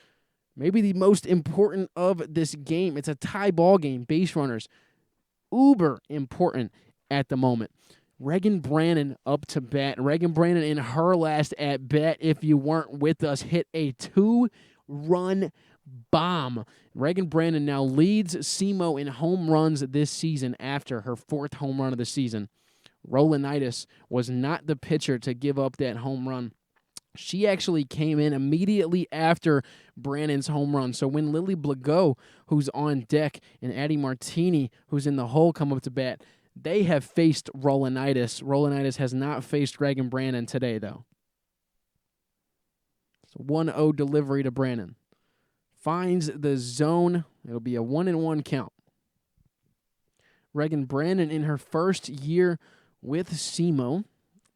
S1: Maybe the most important of this game. It's a tie ball game. Base runners, uber important at the moment. Reagan Brannon up to bat. Reagan Brannon in her last at bat, if you weren't with us, hit a 2-run bomb. Reagan Brannon now leads SEMO in home runs this season after her 4th home run of the season. Rolanitis was not the pitcher to give up that home run. She actually came in immediately after Brannon's home run. So when Lily Blago, who's on deck, and Addie Martini, who's in the hole, come up to bat, they have faced Rolanitis. Rolanitis has not faced Reagan Brannon today, though. It's a 1-0 delivery to Brandon. Finds the zone. It'll be a 1-1 count. Reagan Brandon in her first year with SEMO.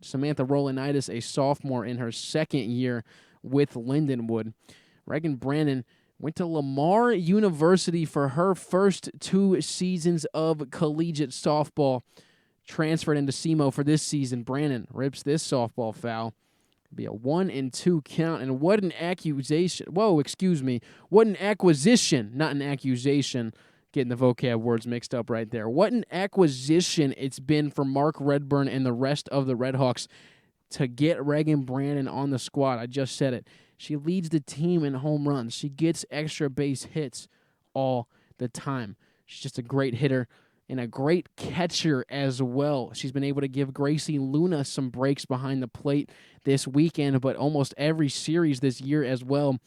S1: Samantha Rolanitis, a sophomore in her second year with Lindenwood. Reagan Brandon went to Lamar University for her first 2 seasons of collegiate softball. Transferred into SEMO for this season. Brandon rips this softball foul. It'll be a 1-2 count. And what an accusation. What an acquisition, not an accusation. Getting the vocab words mixed up right there. What an acquisition it's been for Mark Redburn and the rest of the Redhawks to get Reagan Brandon on the squad. I just said it. She leads the team in home runs. She gets extra base hits all the time. She's just a great hitter and a great catcher as well. She's been able to give Gracie Luna some breaks behind the plate this weekend, but almost every series this year as well.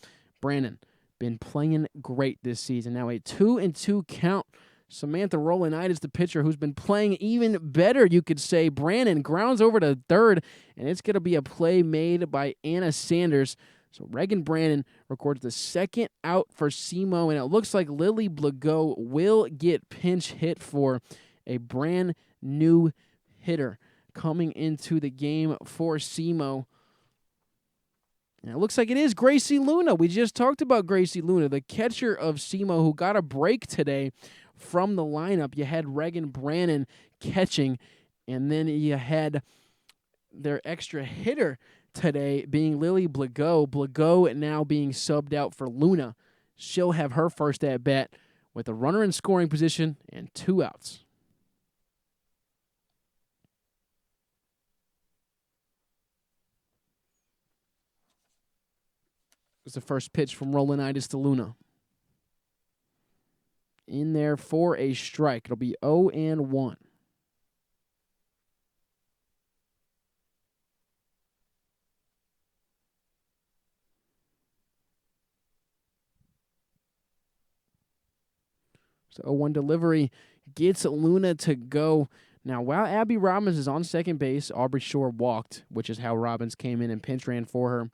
S1: Brandon been playing great this season. Now a 2-2 count. Samantha Rolanitis, the pitcher, who's been playing even better, you could say. Brandon grounds over to third, and it's going to be a play made by Anna Sanders. So Reagan Brandon records the second out for SEMO, and it looks like Lily Blago will get pinch hit for a brand new hitter coming into the game for SEMO. And it looks like it is Gracie Luna. We just talked about Gracie Luna, the catcher of SEMO, who got a break today from the lineup. You had Reagan Brandon catching, and then you had their extra hitter today being Lily Blago. Blago now being subbed out for Luna. She'll have her first at-bat with a runner in scoring position and 2 outs. Was the first pitch from Rolanitis to Luna. In there for a strike. It'll be 0-1. So 0-1 delivery gets Luna to go. Now, while Abby Robbins is on second base, Aubrey Shore walked, which is how Robbins came in and pinch ran for her.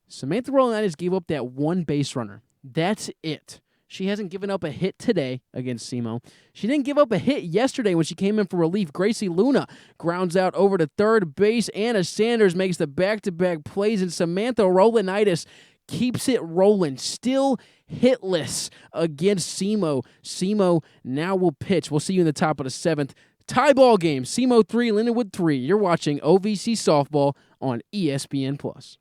S1: Samantha Rolanitis gave up that 1 base runner. That's it. She hasn't given up a hit today against SEMO. She didn't give up a hit yesterday when she came in for relief. Gracie Luna grounds out over to third base. Anna Sanders makes the back-to-back plays, and Samantha Rolanitis keeps it rolling. Still hitless against SEMO. SEMO now will pitch. We'll see you in the top of the 7th. Tie ball game. SEMO 3, Lindenwood 3. You're watching OVC Softball on ESPN+.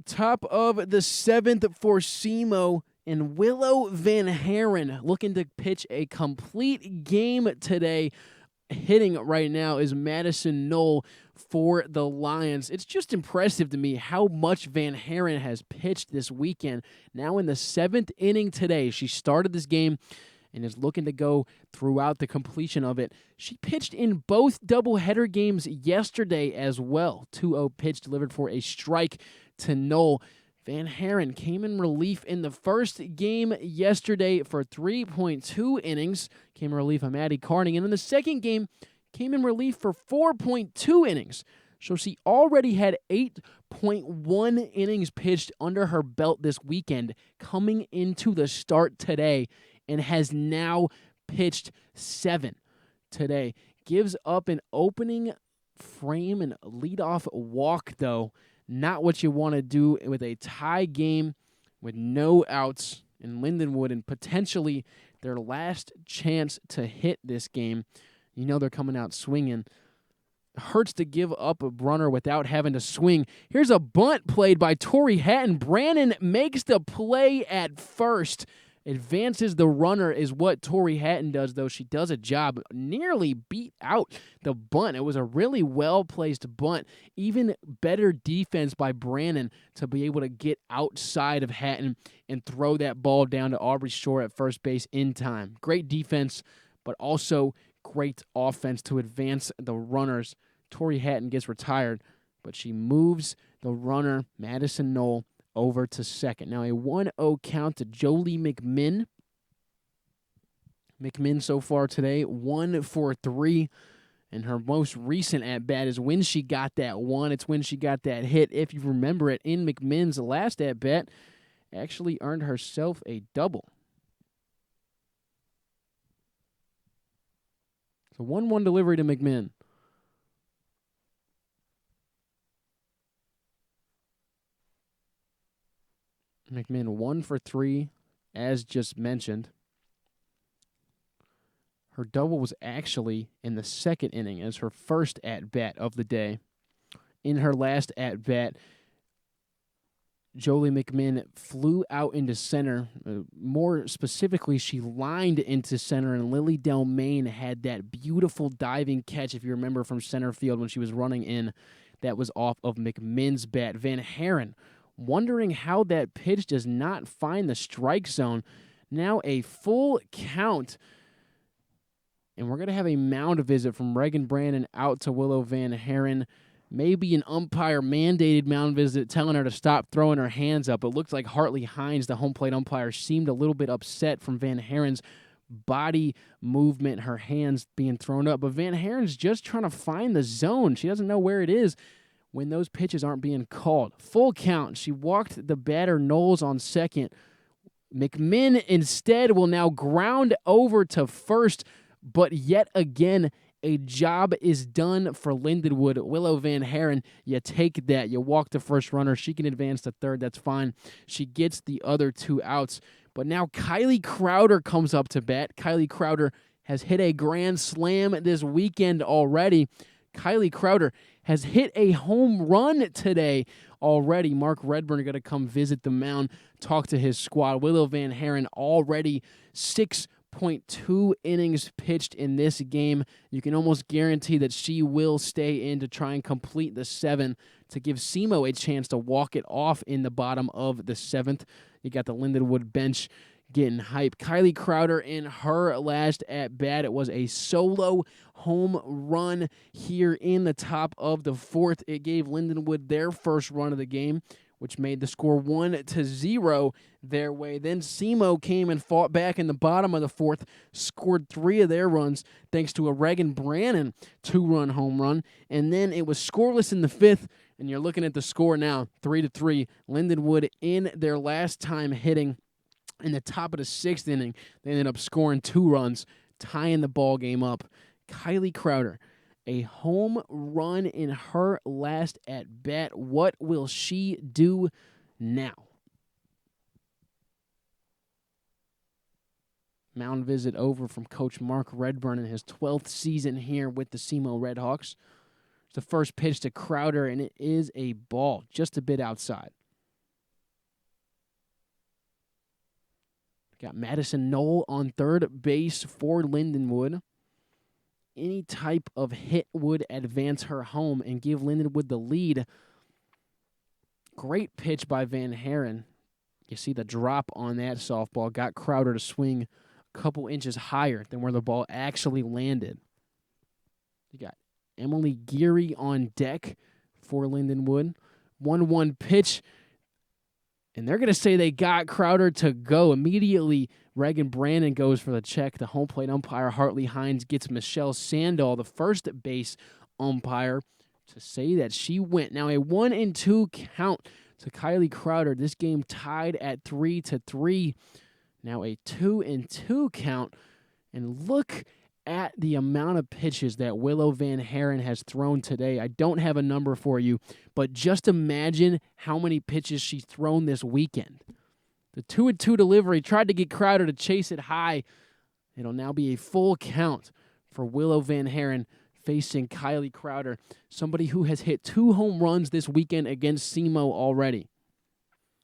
S1: Top of the 7th for SEMO, and Willow Van Haren looking to pitch a complete game today. Hitting right now is Madison Knoll for the Lions. It's just impressive to me how much Van Haren has pitched this weekend. Now in the 7th inning today. She started this game and is looking to go throughout the completion of it. She pitched in both doubleheader games yesterday as well. 2-0 pitch delivered for a strike to Knoll. Van Haren came in relief in the first game yesterday for 3.2 innings. Came in relief of Maddie Carney. And in the second game, came in relief for 4.2 innings. So she already had 8.1 innings pitched under her belt this weekend coming into the start today, and has now pitched 7 today. Gives up an opening frame and leadoff walk, though. Not what you want to do with a tie game with no outs in Lindenwood and potentially their last chance to hit this game. You know they're coming out swinging. Hurts to give up a runner without having to swing. Here's a bunt played by Tori Hatton. Brannon makes the play at first. Advances the runner is what Tori Hatton does, though. She does a job. Nearly beat out the bunt. It was a really well-placed bunt. Even better defense by Brannon to be able to get outside of Hatton and throw that ball down to Aubrey Shore at first base in time. Great defense, but also great offense to advance the runners. Tori Hatton gets retired, but she moves the runner, Madison Knoll, over to second. Now a 1-0 count to Jolie McMinn. McMinn so far today, 1 for 3. And her most recent at-bat is when she got that one. It's when she got that hit. If you remember it, in McMinn's last at-bat, actually earned herself a double. So 1-1 delivery to McMinn. McMinn 1 for 3, as just mentioned. Her double was actually in the second inning as her first at-bat of the day. In her last at-bat, Jolie McMinn flew out into center. More specifically, she lined into center, and Lily Delmain had that beautiful diving catch, if you remember, from center field when she was running in. That was off of McMinn's bat. Van Haren wondering how that pitch does not find the strike zone. Now a full count. And we're going to have a mound visit from Reagan Brannon out to Willow Van Haren. Maybe an umpire-mandated mound visit telling her to stop throwing her hands up. It looked like Hartley Hines, the home plate umpire, seemed a little bit upset from Van Haren's body movement, her hands being thrown up. But Van Haren's just trying to find the zone. She doesn't know where it is when those pitches aren't being called. Full count. She walked the batter Knowles on second. McMinn instead will now ground over to first, but yet again, a job is done for Lindenwood. Willow Van Haren, you take that. You walk the first runner. She can advance to third. That's fine. She gets the other 2 outs. But now Kylie Crowder comes up to bat. Kylie Crowder has hit a grand slam this weekend already. Kylie Crowder has hit a home run today already. Mark Redburn going to come visit the mound, talk to his squad. Willow Van Haren already 6.2 innings pitched in this game. You can almost guarantee that she will stay in to try and complete the 7 to give SEMO a chance to walk it off in the bottom of the 7th. You got the Lindenwood bench getting hype. Kylie Crowder in her last at-bat. It was a solo home run here in the top of the 4th. It gave Lindenwood their first run of the game, which made the score 1-0 their way. Then SEMO came and fought back in the bottom of the 4th, scored 3 of their runs thanks to a Reagan Brannon 2-run home run. And then it was scoreless in the 5th, and you're looking at the score now, 3-3. Lindenwood in their last time hitting. In the top of the 6th inning, they ended up scoring 2 runs, tying the ball game up. Kylie Crowder, a home run in her last at-bat. What will she do now? Mound visit over from Coach Mark Redburn in his 12th season here with the SEMO Redhawks. It's the first pitch to Crowder, and it is a ball just a bit outside. Got Madison Knoll on third base for Lindenwood. Any type of hit would advance her home and give Lindenwood the lead. Great pitch by Van Haren. You see the drop on that softball. Got Crowder to swing a couple inches higher than where the ball actually landed. You got Emily Geary on deck for Lindenwood. 1-1 pitch. And they're going to say they got Crowder to go. Immediately, Reagan Brandon goes for the check. The home plate umpire, Hartley Hines, gets Michelle Sandall, the first base umpire, to say that she went. Now a 1-2 count to Kylie Crowder. This game tied at 3-3. Now a 2-2 count. And look at the amount of pitches that Willow Van Haren has thrown today. I don't have a number for you, but just imagine how many pitches she's thrown this weekend. The 2-2 delivery tried to get Crowder to chase it high. It'll now be a full count for Willow Van Haren facing Kylie Crowder, somebody who has hit 2 home runs this weekend against SEMO already.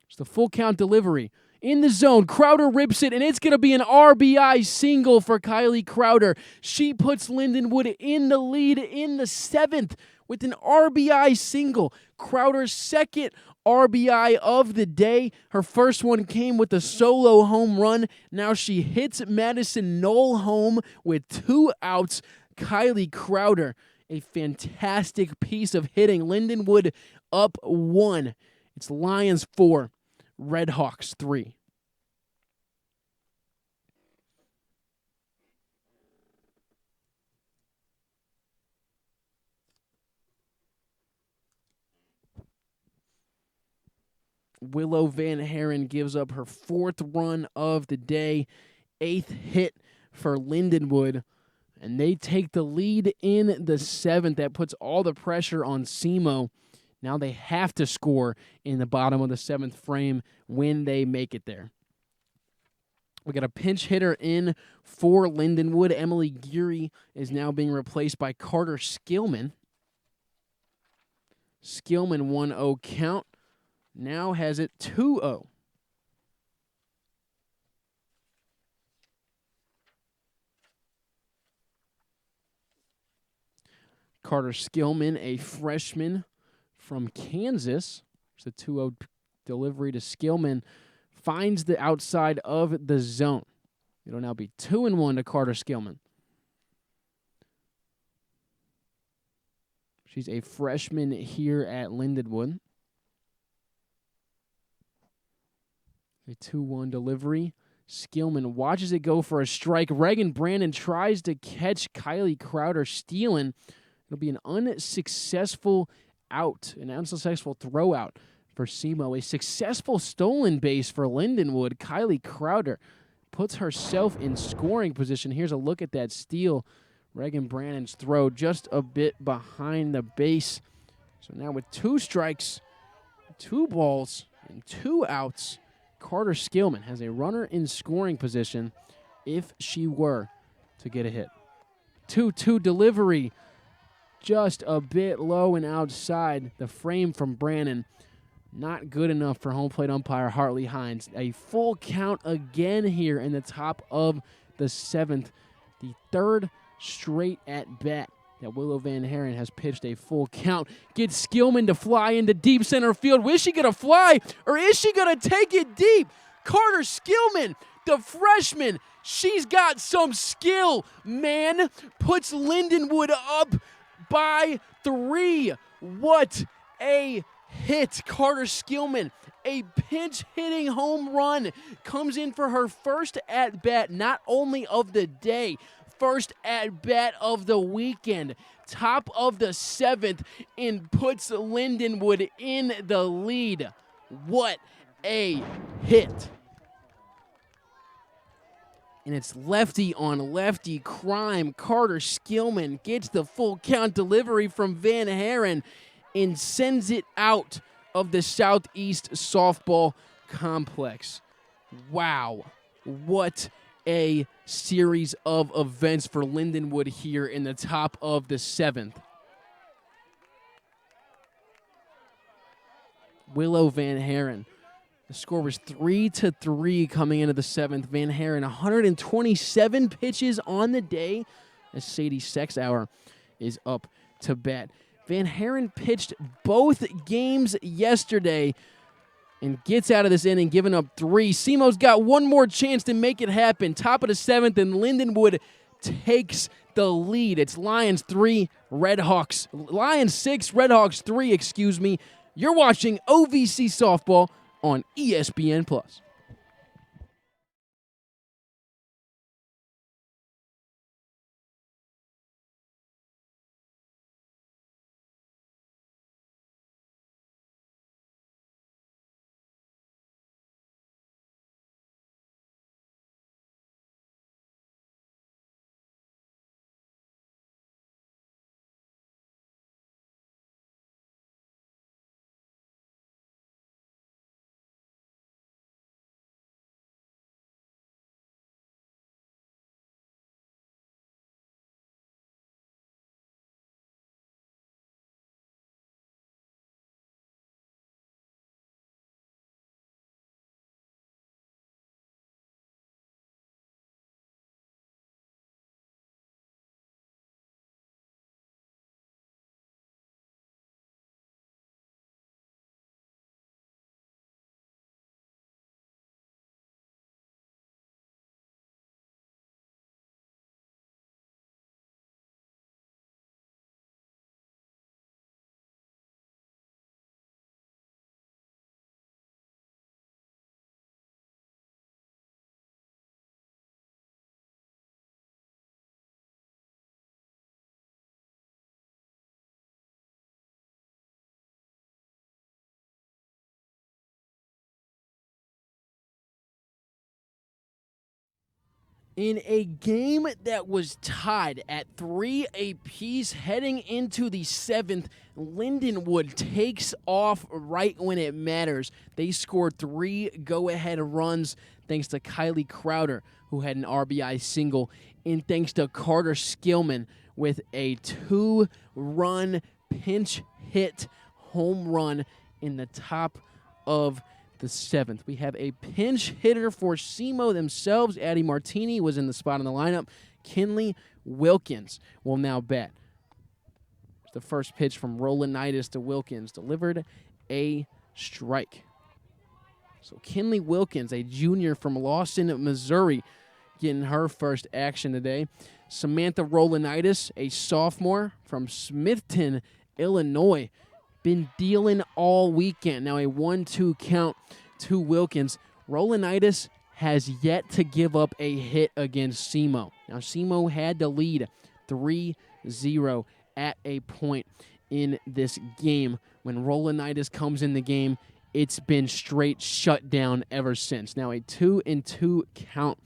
S1: It's the full count delivery. In the zone, Crowder rips it, and it's going to be an RBI single for Kylie Crowder. She puts Lindenwood in the lead in the 7th with an RBI single. Crowder's second RBI of the day. Her first one came with a solo home run. Now she hits Madison Knoll home with 2 outs. Kylie Crowder, a fantastic piece of hitting. Lindenwood up 1. It's Lions 4. Redhawks 3. Willow Van Haren gives up her 4th run of the day, 8th hit for Lindenwood, and they take the lead in the 7th. That puts all the pressure on SEMO. Now they have to score in the bottom of the 7th frame when they make it there. We got a pinch hitter in for Lindenwood. Emily Geary is now being replaced by Carter Skillman. Skillman 1-0 count. Now has it 2-0. Carter Skillman, a freshman from Kansas. It's a 2-0 delivery to Skillman. Finds the outside of the zone. It'll now be 2-1 to Carter Skillman. She's a freshman here at Lindenwood. A 2-1 delivery. Skillman watches it go for a strike. Reagan Brandon tries to catch Kylie Crowder stealing. It'll be an unsuccessful out, an unsuccessful throw out for SEMO. A successful stolen base for Lindenwood. Kylie Crowder puts herself in scoring position. Here's a look at that steal. Reagan Brandon's throw just a bit behind the base. So now with 2 strikes, 2 balls, and 2 outs, Carter Skillman has a runner in scoring position if she were to get a hit. 2-2 delivery. Just a bit low and outside the frame from Brannon. Not good enough for home plate umpire Hartley Hines. A full count again here in the top of the 7th. The 3rd straight at bat that Willow Van Haren has pitched a full count. Gets Skillman to fly into deep center field. Is she going to fly or is she going to take it deep? Carter Skillman, the freshman, she's got some skill, man. Puts Lindenwood up by 3. What a hit. Carter Skillman, a pinch-hitting home run, comes in for her first at-bat, not only of the day, first at-bat of the weekend. Top of the 7th, and puts Lindenwood in the lead. What a hit. And it's lefty on lefty crime. Carter Skillman gets the full count delivery from Van Haren and sends it out of the Southeast Softball Complex. Wow. What a series of events for Lindenwood here in the top of the 7th. Willow Van Haren. The score was 3-3 coming into the 7th. Van Haren, 127 pitches on the day as Sadie Sexauer is up to bat. Van Haren pitched both games yesterday. and gets out of this inning, giving up 3. SEMO's got one more chance to make it happen. Top of the 7th, and Lindenwood takes the lead. It's Lions 6, Redhawks 3, excuse me. You're watching OVC Softball on ESPN+. In a game that was tied at 3 apiece heading into the 7th, Lindenwood takes off right when it matters. They scored 3 go-ahead runs thanks to Kylie Crowder, who had an RBI single, and thanks to Carter Skillman with a 2-run pinch hit home run in the top of the 7th. We have a pinch hitter for SEMO themselves. Addie Martini was in the spot in the lineup. Kinley Wilkins will now bat. The first pitch from Rolanitis to Wilkins delivered a strike. So Kinley Wilkins, a junior from Lawson, Missouri, getting her first action today. Samantha Rolanitis, a sophomore from Smithton, Illinois, been dealing all weekend. Now a 1-2 count to Wilkins. Rolanitis has yet to give up a hit against SEMO. Now SEMO had to lead 3-0 at a point in this game. When Rolanitis comes in the game, it's been straight shut down ever since. Now a 2-2 count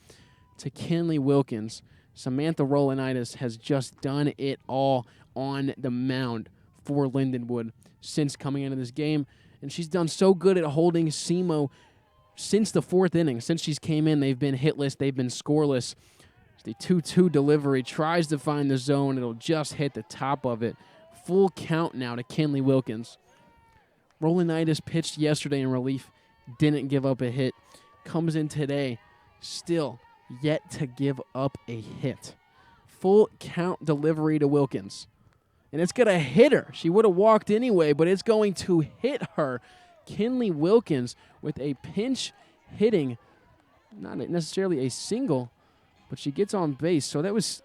S1: to Kinley Wilkins. Samantha Rolanitis has just done it all on the mound for Lindenwood since coming into this game, and she's done so good at holding SEMO since the 4th inning. Since she's came in, they've been hitless, they've been scoreless. The 2-2 delivery tries to find the zone. It'll just hit the top of it. Full count now to Kinley Wilkins. Rolanitis pitched yesterday in relief, didn't give up a hit. Comes in today, still yet to give up a hit. Full count delivery to Wilkins. And it's going to hit her. She would have walked anyway, but it's going to hit her. Kinley Wilkins with a pinch hitting, not necessarily a single, but she gets on base. So that was,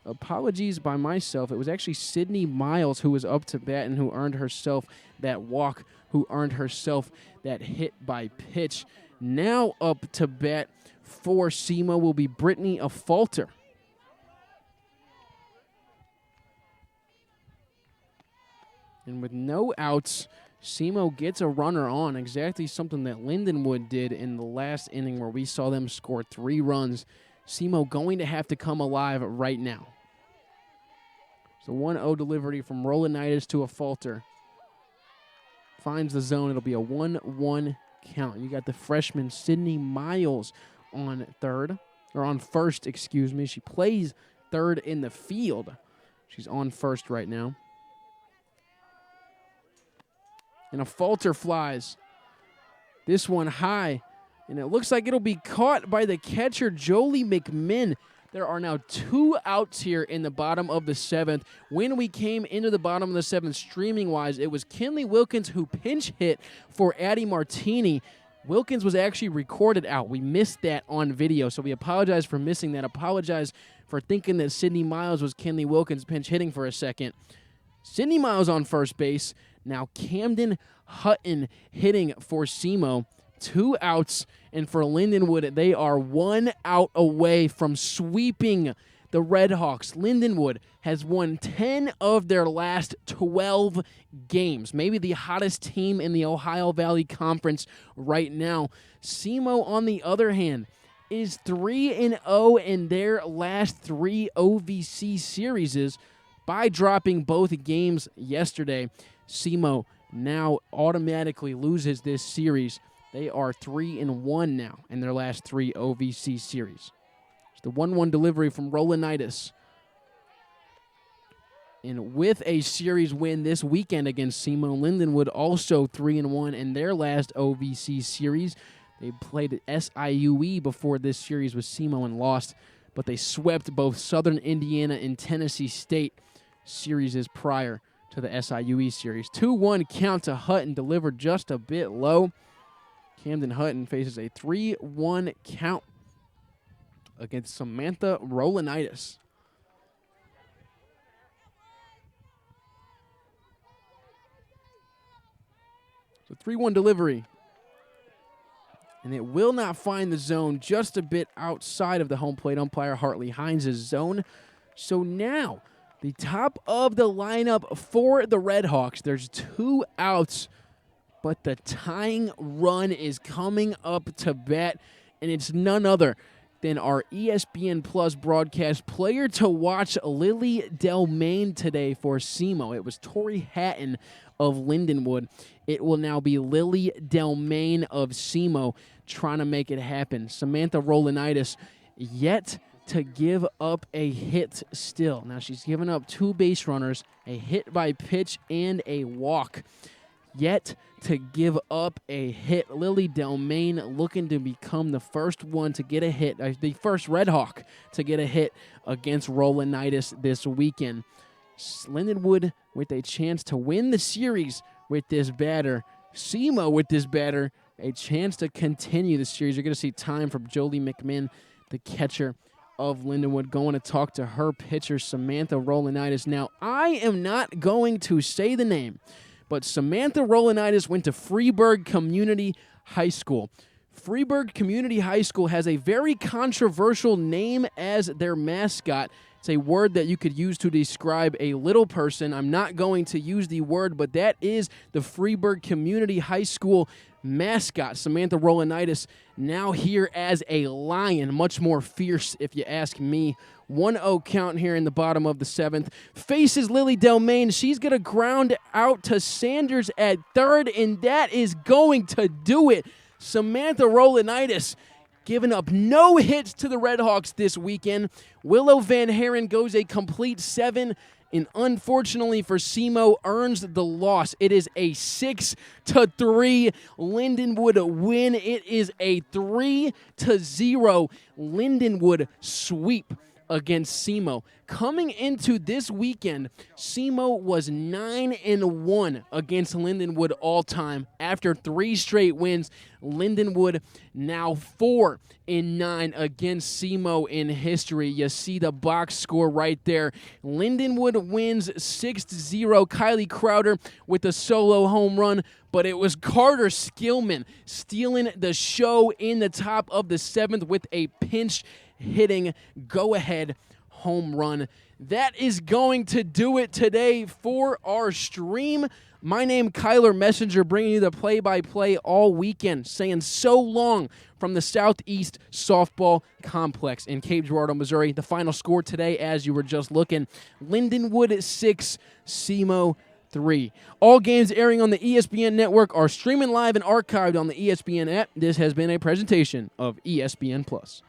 S1: apologies by myself, it was actually Sydney Miles who was up to bat and who earned herself that walk, who earned herself that hit by pitch. Now up to bat for SEMO will be Brittany Afalter. And with no outs, SEMO gets a runner on, exactly something that Lindenwood did in the last inning where we saw them score 3 runs. SEMO going to have to come alive right now. So 1-0 delivery from Rolanitis to Afalter. Finds the zone. It'll be a 1-1 count. You got the freshman Sydney Miles on first, excuse me. She plays third in the field. She's on first right now. And Afalter flies. This one high. And it looks like it'll be caught by the catcher, Jolie McMinn. There are now 2 outs here in the bottom of the 7th. When we came into the bottom of the 7th, streaming-wise, it was Kinley Wilkins who pinch hit for Addie Martini. Wilkins was actually recorded out. We missed that on video, so we apologize for missing that. Apologize for thinking that Sydney Miles was Kinley Wilkins pinch hitting for a second. Sydney Miles on first base. Now Camden Hutton hitting for SEMO. 2 outs, and for Lindenwood, they are 1 out away from sweeping the Redhawks. Lindenwood has won 10 of their last 12 games. Maybe the hottest team in the Ohio Valley Conference right now. SEMO, on the other hand, is 3-0 in their last 3 OVC series by dropping both games yesterday. SEMO now automatically loses this series. They are 3-1 now in their last 3 OVC series. It's the 1-1 delivery from Rolanitis. And with a series win this weekend against SEMO, Lindenwood also 3-1 in their last OVC series. They played SIUE before this series with SEMO and lost, but they swept both Southern Indiana and Tennessee State series prior to the SIUE series. 2-1 count to Hutton, delivered just a bit low. Camden Hutton faces a 3-1 count against Samantha Rolanitis. So 3-1 delivery. And it will not find the zone, just a bit outside of the home plate umpire Hartley Hines' zone. So now, the top of the lineup for the Redhawks. There's 2 outs, but the tying run is coming up to bat, and it's none other than our ESPN Plus broadcast player to watch, Lily Delmain, today for SEMO. It was Tori Hatton of Lindenwood. It will now be Lily Delmain of SEMO trying to make it happen. Samantha Rolanitis yet to give up a hit still. Now she's given up 2 base runners, a hit by pitch, and a walk. Yet to give up a hit. Lily Delmain looking to become the first one to get a hit, the first Redhawk to get a hit against Rolanitis this weekend. Lindenwood with a chance to win the series with this batter. SEMO with this batter, a chance to continue the series. You're going to see time from Jolie McMinn, the catcher of Lindenwood, going to talk to her pitcher, Samantha Rolanitis. Now, I am not going to say the name, but Samantha Rolanitis went to Freeburg Community High School. Freeburg Community High School has a very controversial name as their mascot. It's a word that you could use to describe a little person. I'm not going to use the word, but that is the Freeburg Community High School mascot. Samantha Rolanitis now here as a lion, much more fierce if you ask me. 1-0 count here in the bottom of the 7th. Faces Lily Delmain. She's going to ground out to Sanders at third, and that is going to do it. Samantha Rolanitis giving up no hits to the Redhawks this weekend. Willow Van Haren goes a complete 7, and unfortunately for SEMO, earns the loss. It is a 6-3 Lindenwood win. It is a 3-0 Lindenwood sweep against SEMO. Coming into this weekend, SEMO was 9-1 against Lindenwood all-time. After 3 straight wins, Lindenwood now 4-9 against SEMO in history. You see the box score right there. Lindenwood wins 6-0. Kylie Crowder with a solo home run, but it was Carter Skillman stealing the show in the top of the 7th with a pinch hitting go-ahead home run. That is going to do it today for our stream. My name, Kyler Messenger, bringing you the play-by-play all weekend, saying so long from the Southeast Softball Complex in Cape Girardeau, Missouri. The final score today, as you were just looking, Lindenwood 6, SEMO 3. All games airing on the ESPN network are streaming live and archived on the ESPN app. This has been a presentation of ESPN Plus.